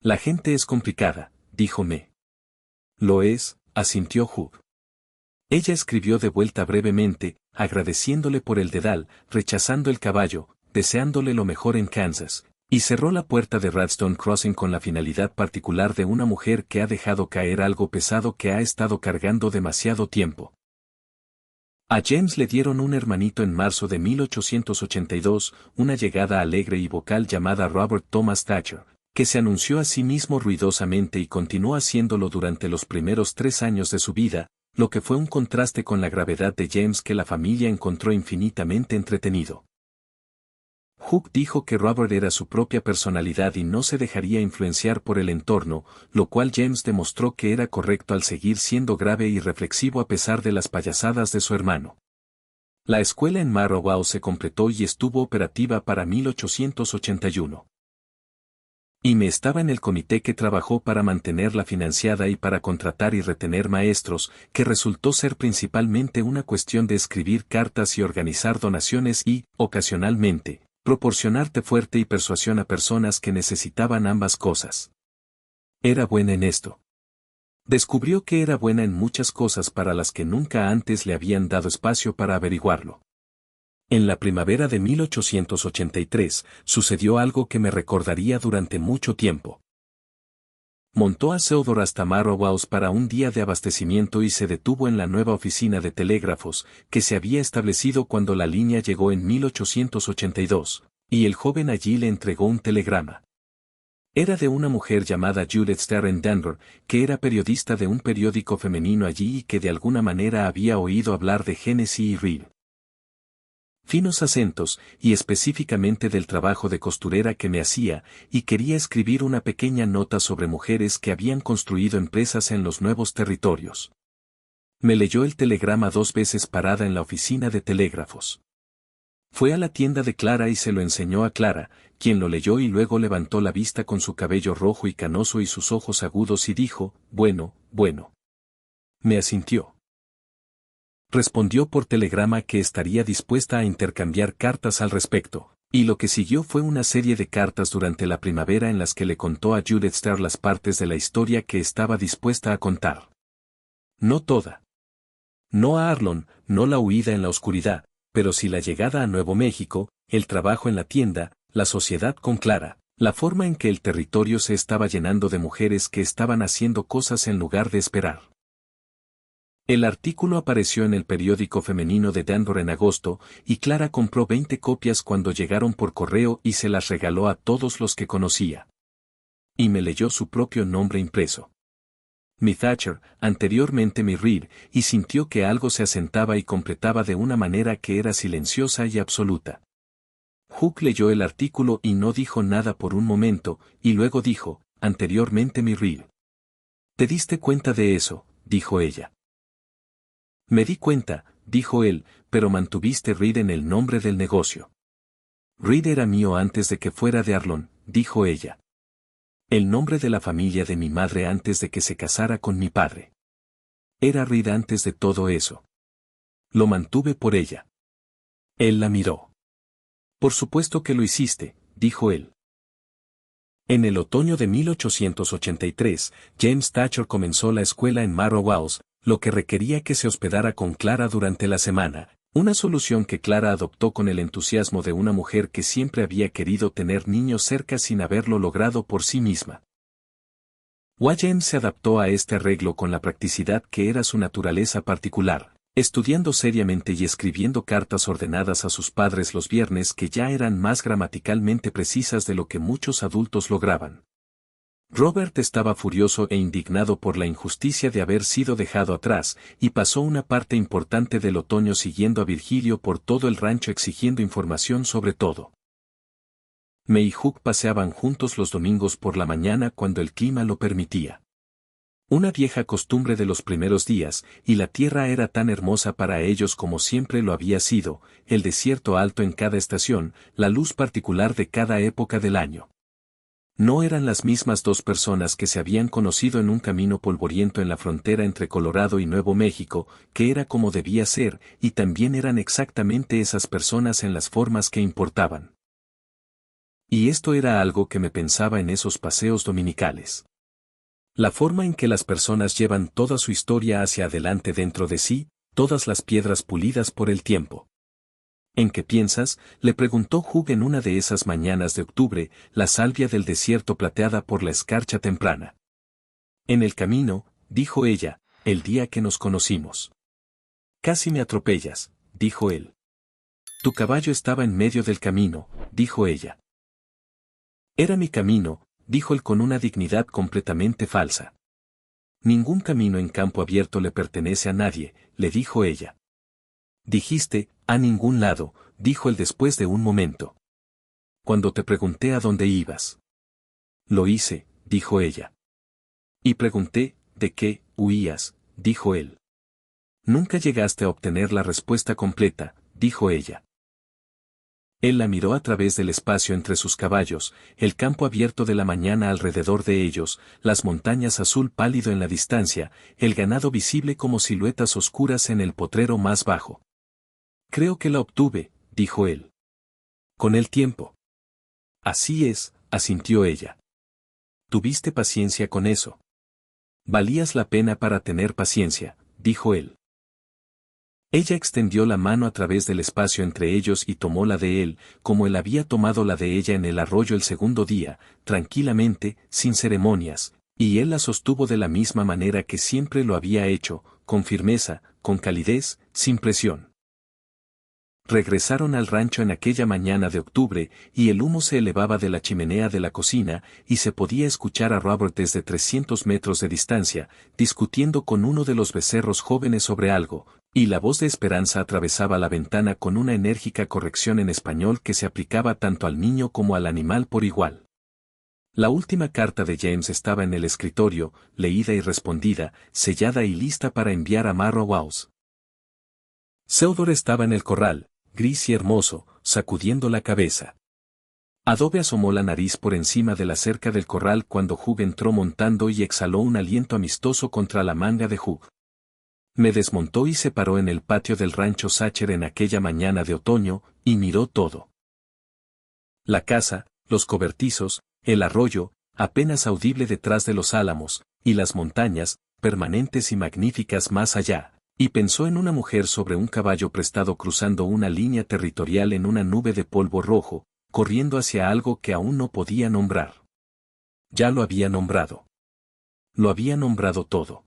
La gente es complicada, dijo Me. Lo es, asintió Hugh. Ella escribió de vuelta brevemente, agradeciéndole por el dedal, rechazando el caballo, deseándole lo mejor en Kansas, y cerró la puerta de Radstone Crossing con la finalidad particular de una mujer que ha dejado caer algo pesado que ha estado cargando demasiado tiempo. A James le dieron un hermanito en marzo de 1882, una llegada alegre y vocal llamada Robert Thomas Thatcher, que se anunció a sí mismo ruidosamente y continuó haciéndolo durante los primeros 3 años de su vida, lo que fue un contraste con la gravedad de James que la familia encontró infinitamente entretenido. Hooke dijo que Robert era su propia personalidad y no se dejaría influenciar por el entorno, lo cual James demostró que era correcto al seguir siendo grave y reflexivo a pesar de las payasadas de su hermano. La escuela en Marrow se completó y estuvo operativa para 1881. Y me estaba en el comité que trabajó para mantenerla financiada y para contratar y retener maestros, que resultó ser principalmente una cuestión de escribir cartas y organizar donaciones y, ocasionalmente, proporcionarte fuerte y persuasión a personas que necesitaban ambas cosas. Era buena en esto. Descubrió que era buena en muchas cosas para las que nunca antes le habían dado espacio para averiguarlo. En la primavera de 1883, sucedió algo que me recordaría durante mucho tiempo. Montó a Theodore hasta Marrow House para un día de abastecimiento y se detuvo en la nueva oficina de telégrafos, que se había establecido cuando la línea llegó en 1882, y el joven allí le entregó un telegrama. Era de una mujer llamada Judith Starr en Denver, que era periodista de un periódico femenino allí y que de alguna manera había oído hablar de Genesee y Reed. Finos acentos, y específicamente del trabajo de costurera que me hacía, y quería escribir una pequeña nota sobre mujeres que habían construido empresas en los nuevos territorios. Me leyó el telegrama 2 veces parada en la oficina de telégrafos. Fue a la tienda de Clara y se lo enseñó a Clara, quien lo leyó y luego levantó la vista con su cabello rojo y canoso y sus ojos agudos y dijo, bueno. Me asintió. Respondió por telegrama que estaría dispuesta a intercambiar cartas al respecto, y lo que siguió fue una serie de cartas durante la primavera en las que le contó a Judith Starr las partes de la historia que estaba dispuesta a contar. No toda. No a Arlon, no la huida en la oscuridad, pero sí la llegada a Nuevo México, el trabajo en la tienda, la sociedad con Clara, la forma en que el territorio se estaba llenando de mujeres que estaban haciendo cosas en lugar de esperar. El artículo apareció en el periódico femenino de Denver en agosto, y Clara compró 20 copias cuando llegaron por correo y se las regaló a todos los que conocía. Y me leyó su propio nombre impreso. Mi Thatcher, anteriormente mi Reed, y sintió que algo se asentaba y completaba de una manera que era silenciosa y absoluta. Hooke leyó el artículo y no dijo nada por un momento, y luego dijo, anteriormente mi Reed. ¿Te diste cuenta de eso?, dijo ella. Me di cuenta, dijo él, pero mantuviste Reed en el nombre del negocio. Reed era mío antes de que fuera de Arlon, dijo ella. El nombre de la familia de mi madre antes de que se casara con mi padre. Era Reed antes de todo eso. Lo mantuve por ella. Él la miró. Por supuesto que lo hiciste, dijo él. En el otoño de 1883, James Thatcher comenzó la escuela en Marrow House, lo que requería que se hospedara con Clara durante la semana, una solución que Clara adoptó con el entusiasmo de una mujer que siempre había querido tener niños cerca sin haberlo logrado por sí misma. James se adaptó a este arreglo con la practicidad que era su naturaleza particular, estudiando seriamente y escribiendo cartas ordenadas a sus padres los viernes que ya eran más gramaticalmente precisas de lo que muchos adultos lograban. Robert estaba furioso e indignado por la injusticia de haber sido dejado atrás, y pasó una parte importante del otoño siguiendo a Virgilio por todo el rancho exigiendo información sobre todo. May y Hugh paseaban juntos los domingos por la mañana cuando el clima lo permitía. Una vieja costumbre de los primeros días, y la tierra era tan hermosa para ellos como siempre lo había sido, el desierto alto en cada estación, la luz particular de cada época del año. No eran las mismas dos personas que se habían conocido en un camino polvoriento en la frontera entre Colorado y Nuevo México, que era como debía ser, y también eran exactamente esas personas en las formas que importaban. Y esto era algo que me pensaba en esos paseos dominicales. La forma en que las personas llevan toda su historia hacia adelante dentro de sí, todas las piedras pulidas por el tiempo. ¿En qué piensas?, le preguntó Hugh en una de esas mañanas de octubre, la salvia del desierto plateada por la escarcha temprana. En el camino, dijo ella, el día que nos conocimos. Casi me atropellas, dijo él. Tu caballo estaba en medio del camino, dijo ella. Era mi camino, dijo él con una dignidad completamente falsa. Ningún camino en campo abierto le pertenece a nadie, le dijo ella. Dijiste, a ningún lado, dijo él después de un momento. Cuando te pregunté a dónde ibas. Lo hice, dijo ella. Y pregunté, ¿de qué huías?, dijo él. Nunca llegaste a obtener la respuesta completa, dijo ella. Él la miró a través del espacio entre sus caballos, el campo abierto de la mañana alrededor de ellos, las montañas azul pálido en la distancia, el ganado visible como siluetas oscuras en el potrero más bajo. Creo que la obtuve, dijo él. Con el tiempo. Así es, asintió ella. Tuviste paciencia con eso. Valías la pena para tener paciencia, dijo él. Ella extendió la mano a través del espacio entre ellos y tomó la de él, como él había tomado la de ella en el arroyo el segundo día, tranquilamente, sin ceremonias, y él la sostuvo de la misma manera que siempre lo había hecho, con firmeza, con calidez, sin presión. Regresaron al rancho en aquella mañana de octubre, y el humo se elevaba de la chimenea de la cocina, y se podía escuchar a Robert desde 300 metros de distancia, discutiendo con uno de los becerros jóvenes sobre algo, y la voz de Esperanza atravesaba la ventana con una enérgica corrección en español que se aplicaba tanto al niño como al animal por igual. La última carta de James estaba en el escritorio, leída y respondida, sellada y lista para enviar a Marrow House. Theodore estaba en el corral, gris y hermoso, sacudiendo la cabeza. Adobe asomó la nariz por encima de la cerca del corral cuando Hugh entró montando y exhaló un aliento amistoso contra la manga de Hugh. Me desmontó y se paró en el patio del rancho Sacher en aquella mañana de otoño, y miró todo. La casa, los cobertizos, el arroyo, apenas audible detrás de los álamos, y las montañas, permanentes y magníficas más allá. Y pensó en una mujer sobre un caballo prestado cruzando una línea territorial en una nube de polvo rojo, corriendo hacia algo que aún no podía nombrar. Ya lo había nombrado. Lo había nombrado todo.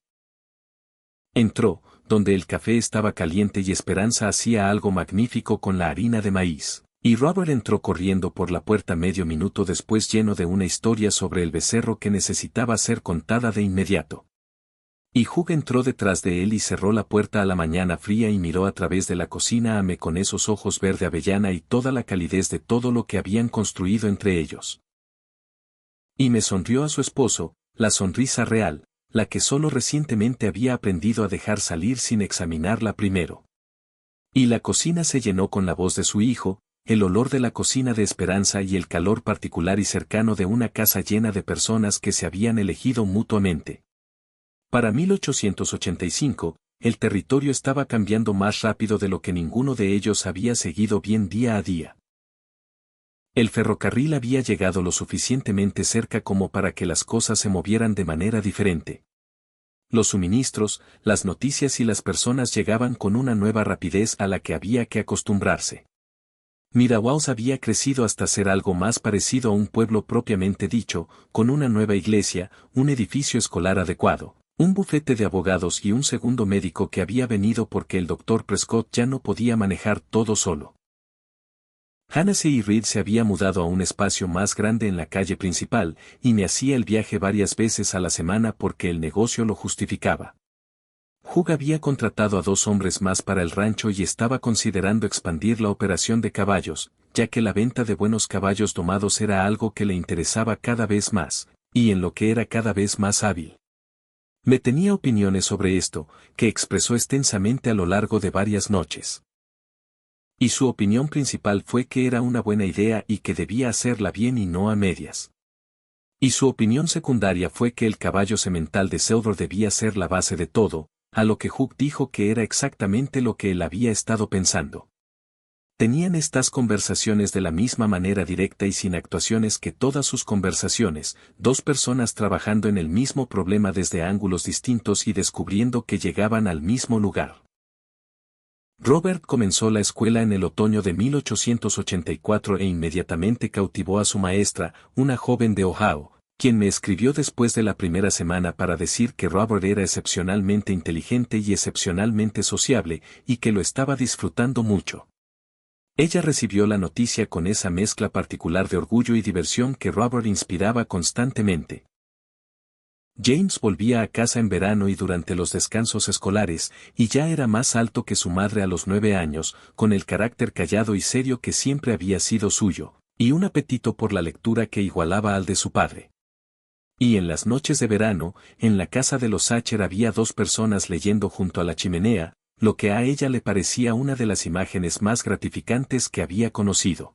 Entró, donde el café estaba caliente y Esperanza hacía algo magnífico con la harina de maíz, y Robert entró corriendo por la puerta medio minuto después lleno de una historia sobre el becerro que necesitaba ser contada de inmediato. Y Hugh entró detrás de él y cerró la puerta a la mañana fría y miró a través de la cocina a Me con esos ojos verde avellana y toda la calidez de todo lo que habían construido entre ellos. Y me sonrió a su esposo, la sonrisa real, la que solo recientemente había aprendido a dejar salir sin examinarla primero. Y la cocina se llenó con la voz de su hijo, el olor de la cocina de esperanza y el calor particular y cercano de una casa llena de personas que se habían elegido mutuamente. Para 1885, el territorio estaba cambiando más rápido de lo que ninguno de ellos había seguido bien día a día. El ferrocarril había llegado lo suficientemente cerca como para que las cosas se movieran de manera diferente. Los suministros, las noticias y las personas llegaban con una nueva rapidez a la que había que acostumbrarse. Mirawaus había crecido hasta ser algo más parecido a un pueblo propiamente dicho, con una nueva iglesia, un edificio escolar adecuado, un bufete de abogados y un segundo médico que había venido porque el doctor Prescott ya no podía manejar todo solo. Hannessy y Reed se había mudado a un espacio más grande en la calle principal, y me hacía el viaje varias veces a la semana porque el negocio lo justificaba. Hugh había contratado a 2 hombres más para el rancho y estaba considerando expandir la operación de caballos, ya que la venta de buenos caballos domados era algo que le interesaba cada vez más, y en lo que era cada vez más hábil. Me tenía opiniones sobre esto, que expresó extensamente a lo largo de varias noches. Y su opinión principal fue que era una buena idea y que debía hacerla bien y no a medias. Y su opinión secundaria fue que el caballo semental de Seudor debía ser la base de todo, a lo que Hugh dijo que era exactamente lo que él había estado pensando. Tenían estas conversaciones de la misma manera directa y sin actuaciones que todas sus conversaciones, 2 personas trabajando en el mismo problema desde ángulos distintos y descubriendo que llegaban al mismo lugar. Robert comenzó la escuela en el otoño de 1884 e inmediatamente cautivó a su maestra, una joven de Ohio, quien me escribió después de la primera semana para decir que Robert era excepcionalmente inteligente y excepcionalmente sociable, y que lo estaba disfrutando mucho. Ella recibió la noticia con esa mezcla particular de orgullo y diversión que Robert inspiraba constantemente. James volvía a casa en verano y durante los descansos escolares, y ya era más alto que su madre a los 9 años, con el carácter callado y serio que siempre había sido suyo, y un apetito por la lectura que igualaba al de su padre. Y en las noches de verano, en la casa de los Sacher había 2 personas leyendo junto a la chimenea, lo que a ella le parecía una de las imágenes más gratificantes que había conocido.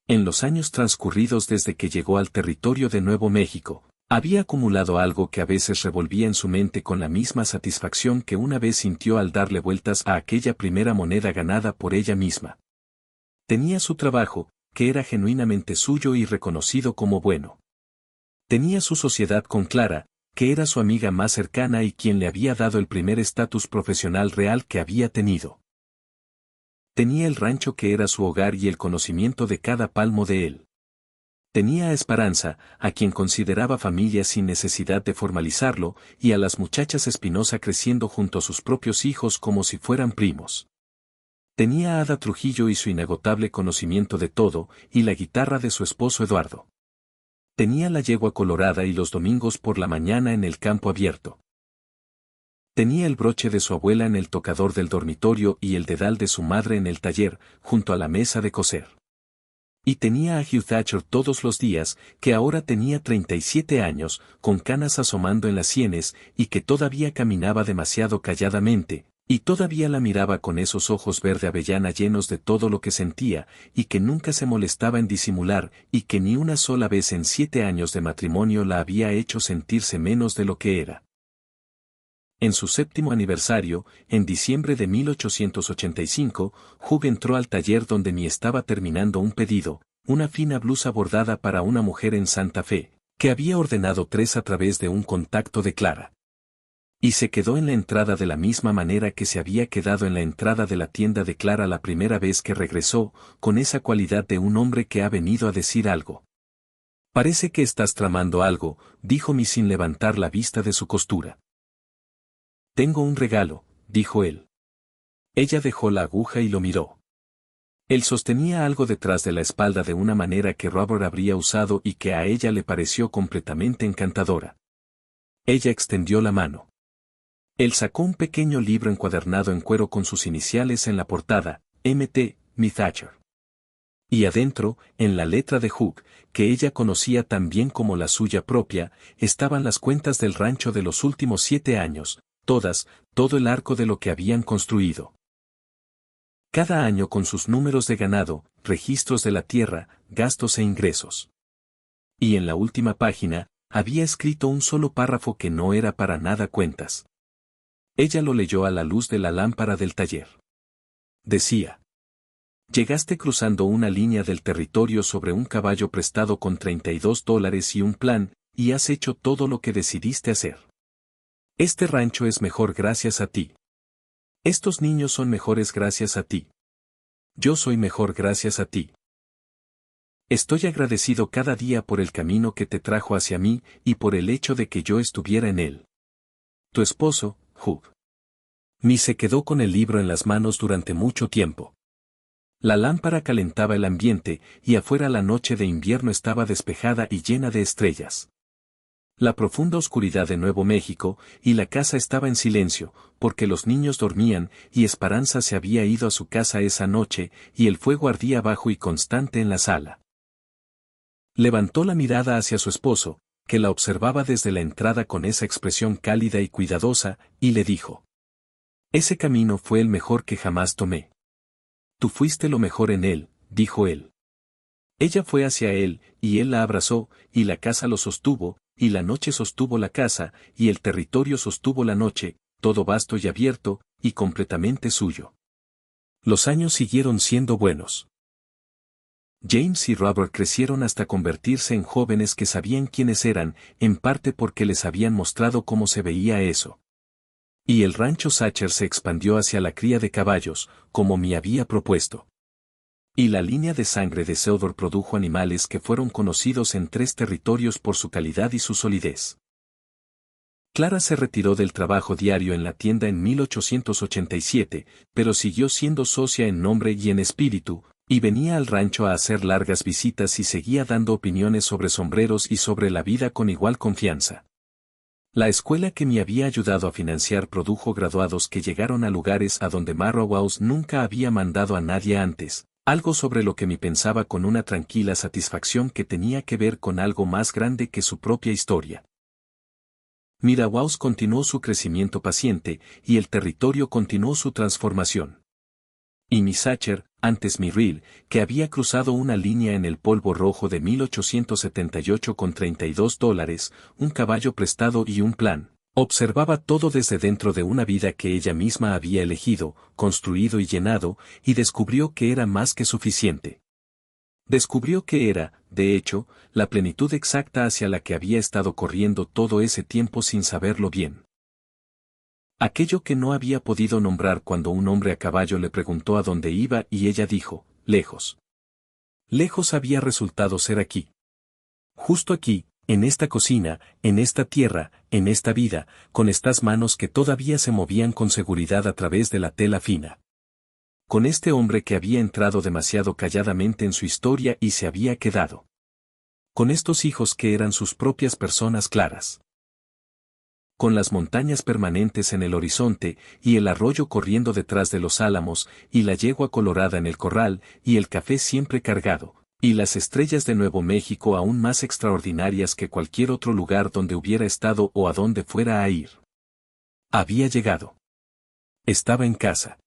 En los años transcurridos desde que llegó al territorio de Nuevo México, había acumulado algo que a veces revolvía en su mente con la misma satisfacción que una vez sintió al darle vueltas a aquella primera moneda ganada por ella misma. Tenía su trabajo, que era genuinamente suyo y reconocido como bueno. Tenía su sociedad con Clara, que era su amiga más cercana y quien le había dado el primer estatus profesional real que había tenido. Tenía el rancho que era su hogar y el conocimiento de cada palmo de él. Tenía a Esperanza, a quien consideraba familia sin necesidad de formalizarlo, y a las muchachas Espinosa creciendo junto a sus propios hijos como si fueran primos. Tenía a Ada Trujillo y su inagotable conocimiento de todo, y la guitarra de su esposo Eduardo. Tenía la yegua colorada y los domingos por la mañana en el campo abierto. Tenía el broche de su abuela en el tocador del dormitorio y el dedal de su madre en el taller, junto a la mesa de coser. Y tenía a Hugh Thatcher todos los días, que ahora tenía 37 años, con canas asomando en las sienes, y que todavía caminaba demasiado calladamente, y todavía la miraba con esos ojos verde avellana llenos de todo lo que sentía, y que nunca se molestaba en disimular, y que ni una sola vez en 7 años de matrimonio la había hecho sentirse menos de lo que era. En su 7º aniversario, en diciembre de 1885, Hugh entró al taller donde mi estaba terminando un pedido, una fina blusa bordada para una mujer en Santa Fe, que había ordenado 3 a través de un contacto de Clara. Y se quedó en la entrada de la misma manera que se había quedado en la entrada de la tienda de Clara la primera vez que regresó, con esa cualidad de un hombre que ha venido a decir algo. Parece que estás tramando algo, dijo mi sin levantar la vista de su costura. Tengo un regalo, dijo él. Ella dejó la aguja y lo miró. Él sostenía algo detrás de la espalda de una manera que Robert habría usado y que a ella le pareció completamente encantadora. Ella extendió la mano. Él sacó un pequeño libro encuadernado en cuero con sus iniciales en la portada, M.T. Mi Thatcher. Y adentro, en la letra de Hugh, que ella conocía tan bien como la suya propia, estaban las cuentas del rancho de los últimos 7 años, todas, todo el arco de lo que habían construido. Cada año con sus números de ganado, registros de la tierra, gastos e ingresos. Y en la última página, había escrito un solo párrafo que no era para nada cuentas. Ella lo leyó a la luz de la lámpara del taller. Decía: llegaste cruzando una línea del territorio sobre un caballo prestado con $32 y un plan, y has hecho todo lo que decidiste hacer. Este rancho es mejor gracias a ti. Estos niños son mejores gracias a ti. Yo soy mejor gracias a ti. Estoy agradecido cada día por el camino que te trajo hacia mí y por el hecho de que yo estuviera en él. Tu esposo, Hugh. Mi se quedó con el libro en las manos durante mucho tiempo. La lámpara calentaba el ambiente y afuera la noche de invierno estaba despejada y llena de estrellas. La profunda oscuridad de Nuevo México, y la casa estaba en silencio, porque los niños dormían, y Esperanza se había ido a su casa esa noche, y el fuego ardía bajo y constante en la sala. Levantó la mirada hacia su esposo, que la observaba desde la entrada con esa expresión cálida y cuidadosa, y le dijo: ese camino fue el mejor que jamás tomé. Tú fuiste lo mejor en él, dijo él. Ella fue hacia él, y él la abrazó, y la casa lo sostuvo, y la noche sostuvo la casa, y el territorio sostuvo la noche, todo vasto y abierto, y completamente suyo. Los años siguieron siendo buenos. James y Robert crecieron hasta convertirse en jóvenes que sabían quiénes eran, en parte porque les habían mostrado cómo se veía eso. Y el rancho Sacher se expandió hacia la cría de caballos, como me había propuesto. Y la línea de sangre de Theodore produjo animales que fueron conocidos en 3 territorios por su calidad y su solidez. Clara se retiró del trabajo diario en la tienda en 1887, pero siguió siendo socia en nombre y en espíritu, y venía al rancho a hacer largas visitas y seguía dando opiniones sobre sombreros y sobre la vida con igual confianza. La escuela que me había ayudado a financiar produjo graduados que llegaron a lugares a donde Marrowhouse nunca había mandado a nadie antes. Algo sobre lo que me pensaba con una tranquila satisfacción que tenía que ver con algo más grande que su propia historia. Marrowhouse continuó su crecimiento paciente, y el territorio continuó su transformación. Y Miss Sacher, antes Myrrell, que había cruzado una línea en el polvo rojo de 1878 con $32, un caballo prestado y un plan, observaba todo desde dentro de una vida que ella misma había elegido, construido y llenado, y descubrió que era más que suficiente. Descubrió que era, de hecho, la plenitud exacta hacia la que había estado corriendo todo ese tiempo sin saberlo bien. Aquello que no había podido nombrar cuando un hombre a caballo le preguntó a dónde iba y ella dijo: lejos. Lejos había resultado ser aquí. Justo aquí, en esta cocina, en esta tierra, en esta vida, con estas manos que todavía se movían con seguridad a través de la tela fina. Con este hombre que había entrado demasiado calladamente en su historia y se había quedado. Con estos hijos que eran sus propias personas claras. Con las montañas permanentes en el horizonte, y el arroyo corriendo detrás de los álamos, y la yegua colorada en el corral, y el café siempre cargado, y las estrellas de Nuevo México aún más extraordinarias que cualquier otro lugar donde hubiera estado o a donde fuera a ir. Había llegado. Estaba en casa.